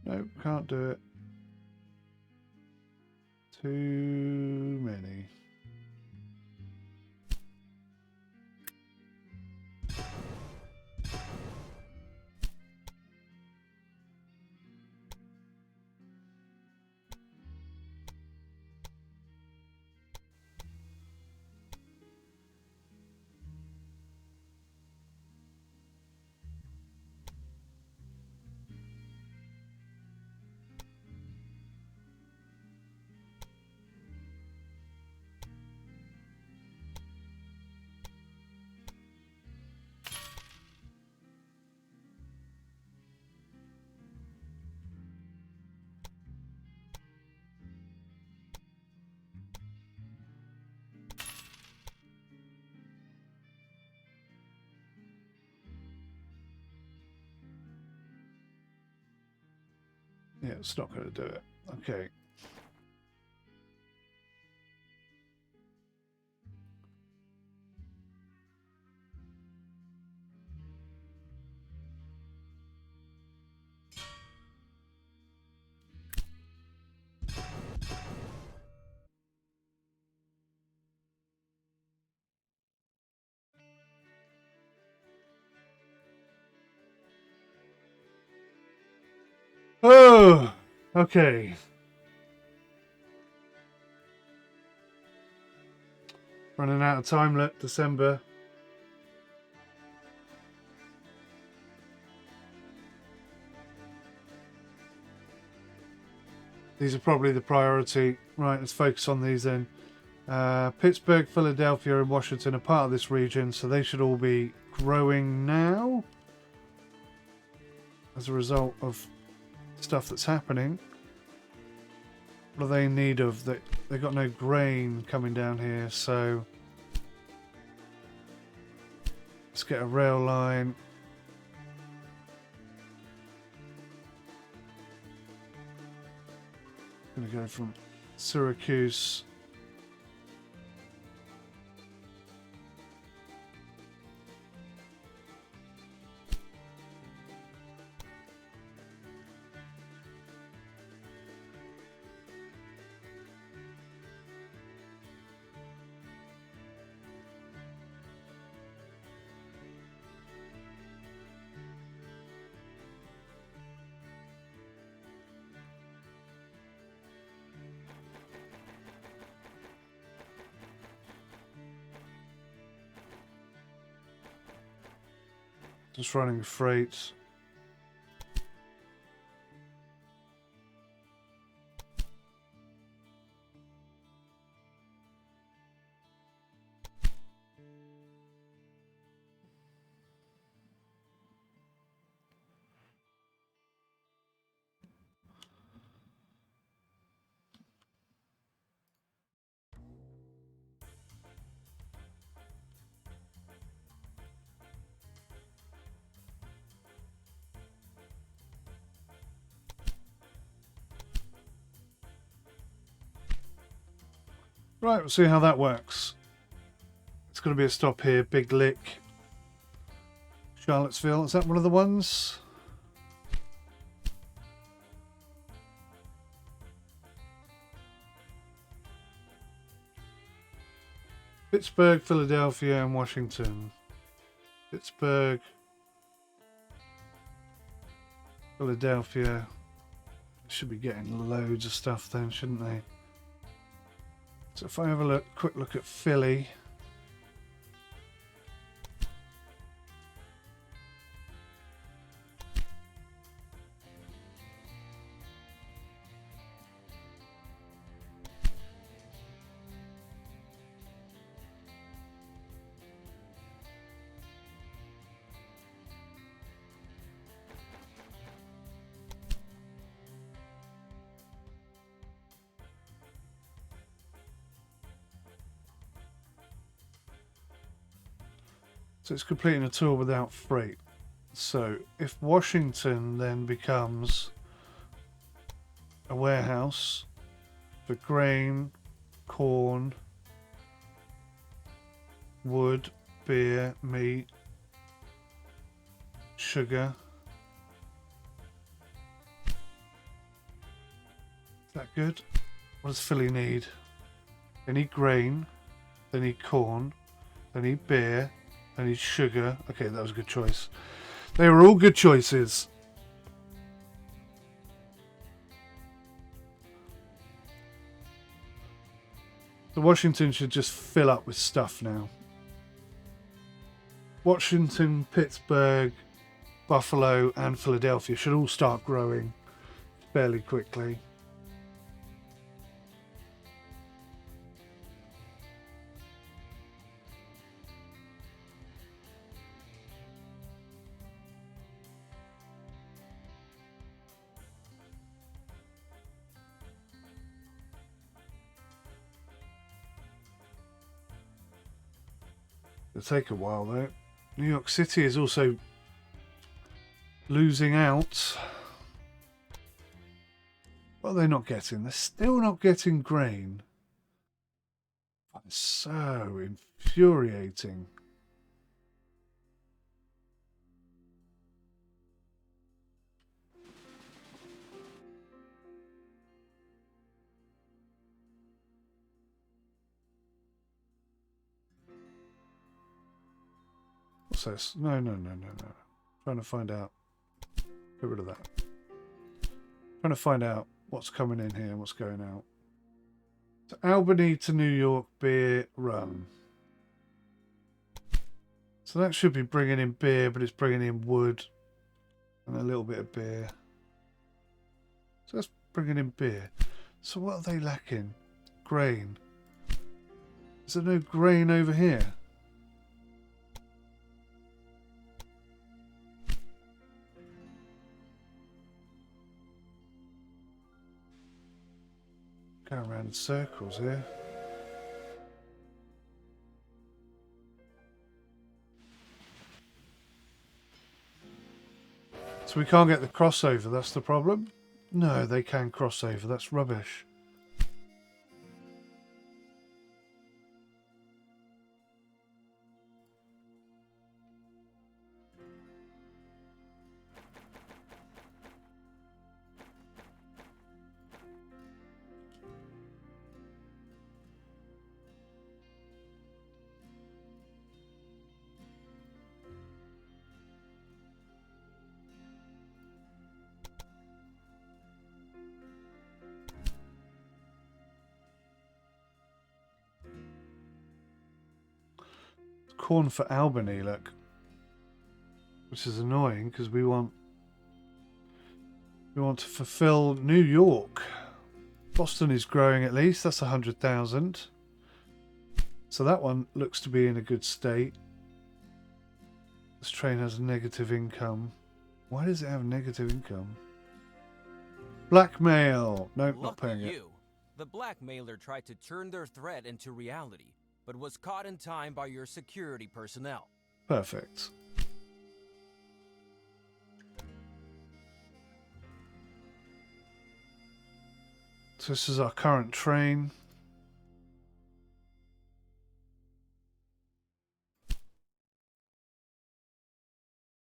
Nope, can't do it. Too many. Yeah, it's not going to do it. Okay. Oh, okay. Running out of time. Let December. These are probably the priority. Right, let's focus on these then. Pittsburgh, Philadelphia, and Washington are part of this region, so they should all be growing now as a result of stuff that's happening. What are they in need of? They've got no grain coming down here, so let's get a rail line. I'm going to go from Syracuse Just running freight. Right, we'll see how that works. It's going to be a stop here. Big Lick. Charlottesville. Is that one of the ones? Pittsburgh, Philadelphia, and Washington. Pittsburgh, Philadelphia. Should be getting loads of stuff then, shouldn't they? So if I have a quick look at Philly. So it's completing a tour without freight. So if Washington then becomes a warehouse for grain, corn, wood, beer, meat, sugar. Is that good? What does Philly need? They need grain, they need corn, they need beer, they need sugar. Okay, that was a good choice. They were all good choices. So Washington should just fill up with stuff now. Washington, Pittsburgh, Buffalo and Philadelphia should all start growing fairly quickly. It'll take a while though. New York City is also losing out. What are they not getting? They're still not getting grain. That's so infuriating. What's this? No. Trying to find out. Get rid of that. Trying to find out what's coming in here and what's going out. So Albany to New York beer run. So that should be bringing in beer, but it's bringing in wood and a little bit of beer. So that's bringing in beer. So what are they lacking? Grain. Is there no grain over here? Going around in circles here. So we can't get the crossover, that's the problem? No, they can cross over, that's rubbish. Corn for Albany, look. which is annoying because we want to fulfill New York. Boston is growing at least. That's 100,000. So that one looks to be in a good state. This train has negative income. Why does it have negative income? Blackmail. Nope, not paying it. The blackmailer tried to turn their threat into reality, but was caught in time by your security personnel. Perfect. So this is our current train.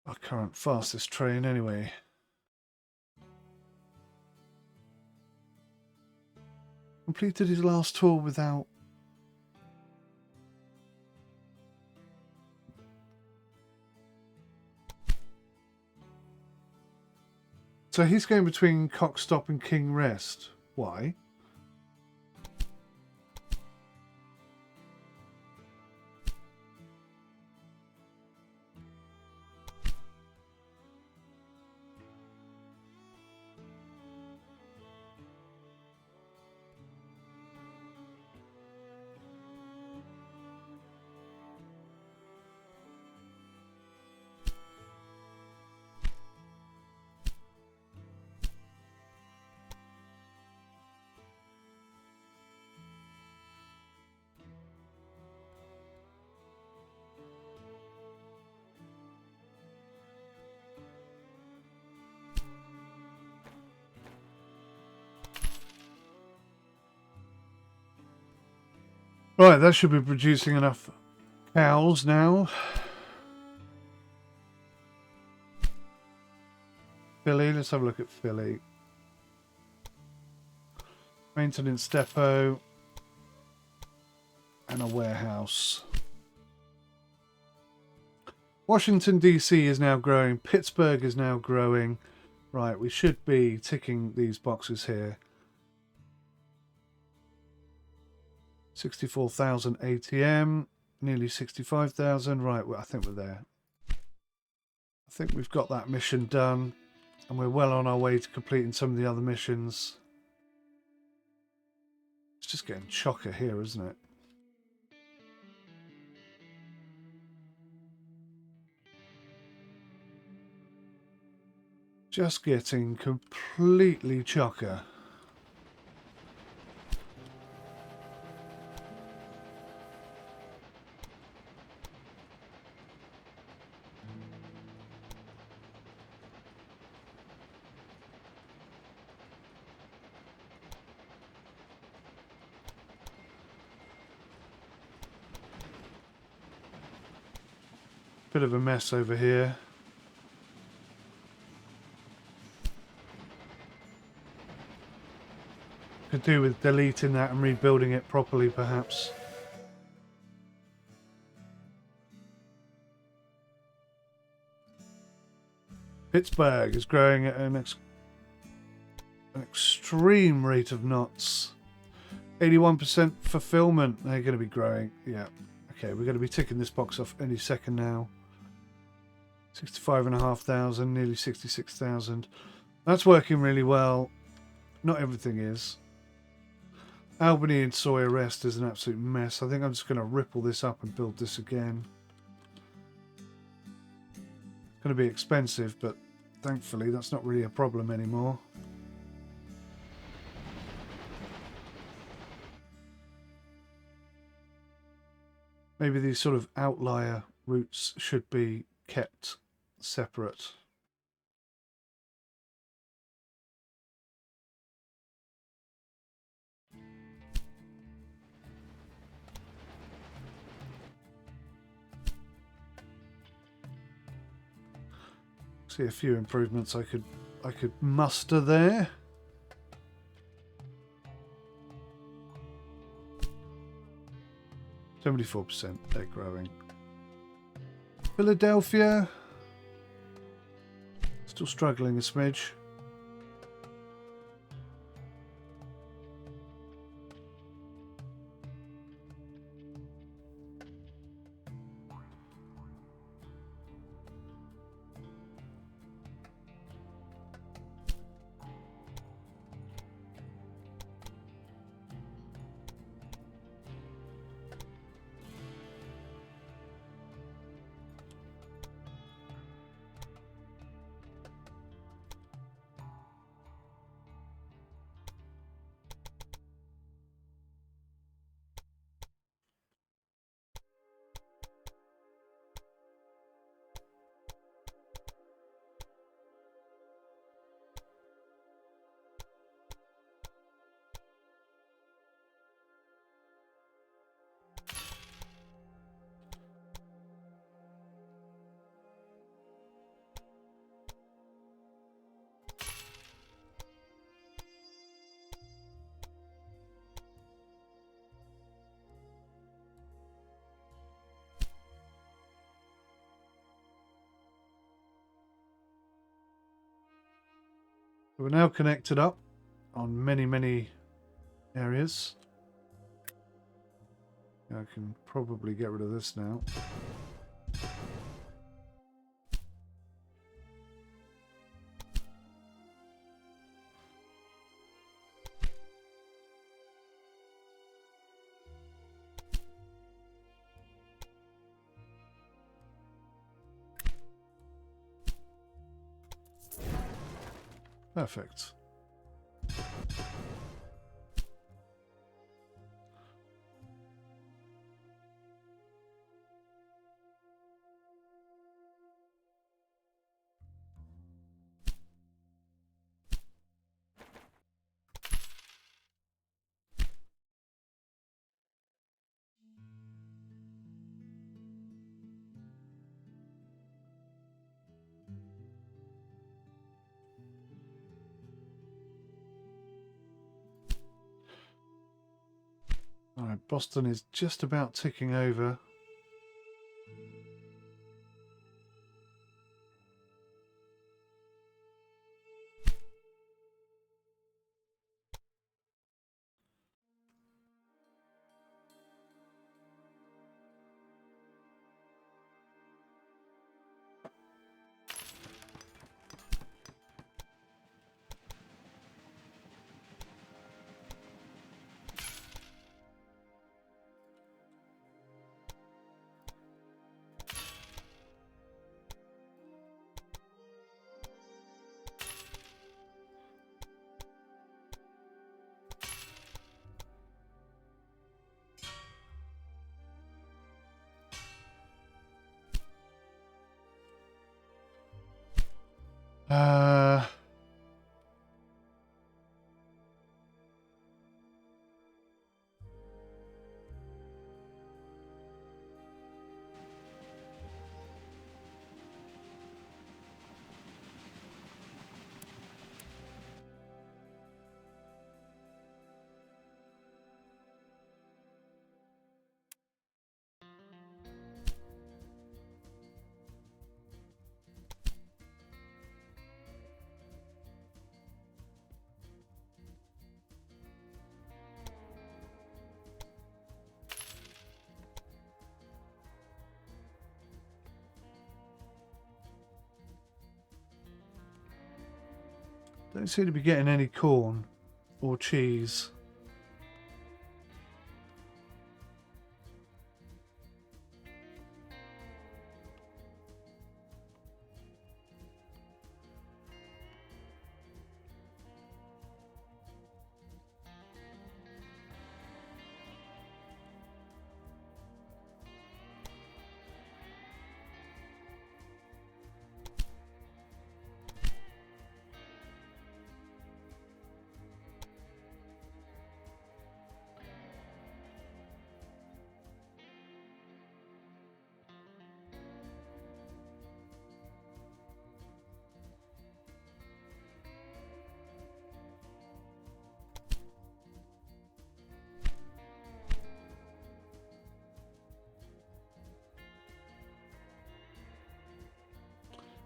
Our current fastest train anyway. Completed his last tour without... So he's going between Cockstop and King Rest. Why? Right, that should be producing enough cows now. Philly, let's have a look at Philly. Maintenance depot and a warehouse. Washington DC is now growing. Pittsburgh is now growing. Right, we should be ticking these boxes here. 64,000 ATM, nearly 65,000. Right, well, I think we're there. I think we've got that mission done, and we're well on our way to completing some of the other missions. It's just getting chocker here, isn't it? Just getting completely chocker. Bit of a mess over here. Could do with deleting that and rebuilding it properly, perhaps. Pittsburgh is growing at an extreme rate of knots. 81% fulfillment. They're going to be growing. Yeah. Okay, we're going to be ticking this box off any second now. 65,500, nearly 66,000. That's working really well. Not everything is. Albany and Sawyer Rest is an absolute mess. I think I'm just going to ripple this up and build this again. It's going to be expensive, but thankfully that's not really a problem anymore. Maybe these sort of outlier routes should be kept separate. See a few improvements I could muster there. %, they're growing. Philadelphia, still struggling a smidge. We're now connected up on many areas. I can probably get rid of this now. Perfect. Alright, Boston is just about ticking over. Uh, don't seem to be getting any corn or cheese.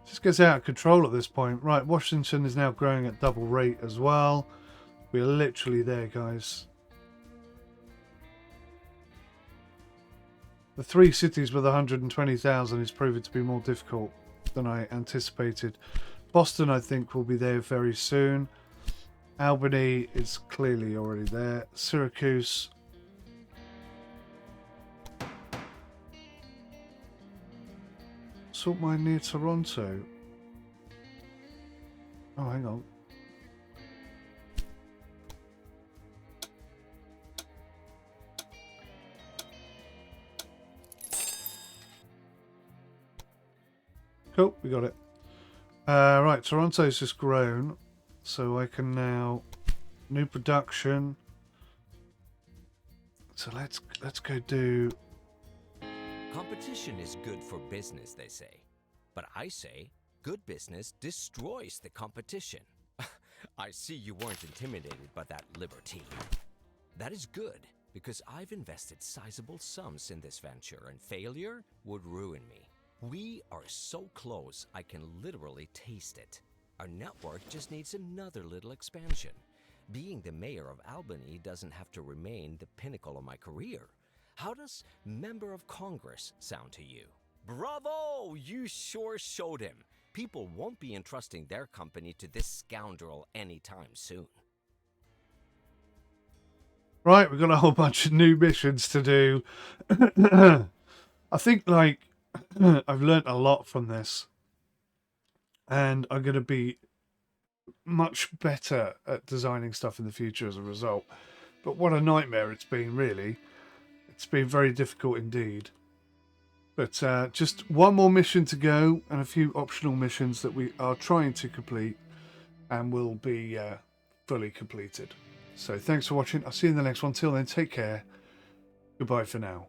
Just gets out of control at this point. Right, Washington is now growing at double rate as well. We're literally there, guys. The 3 cities with 120,000 is proving to be more difficult than I anticipated. Boston, I think, will be there very soon. Albany is clearly already there. Syracuse. Salt mine near Toronto. Oh, hang on. Cool, we got it. Right, Toronto's just grown, so I can now new production. So let's go do. Competition is good for business, they say. But I say, good business destroys the competition. I see you weren't intimidated by that liberty. That is good, because I've invested sizable sums in this venture, and failure would ruin me. We are so close, I can literally taste it. Our network just needs another little expansion. Being the mayor of Albany doesn't have to remain the pinnacle of my career. How does member of Congress sound to you? Bravo! You sure showed him. People won't be entrusting their company to this scoundrel anytime soon. Right, we've got a whole bunch of new missions to do. I think, like, I've learnt a lot from this. And I'm going to be much better at designing stuff in the future as a result. But what a nightmare it's been, really. It's been very difficult indeed. But just one more mission to go and a few optional missions that we are trying to complete and will be fully completed. So thanks for watching. I'll see you in the next one. Till then, take care. Goodbye for now.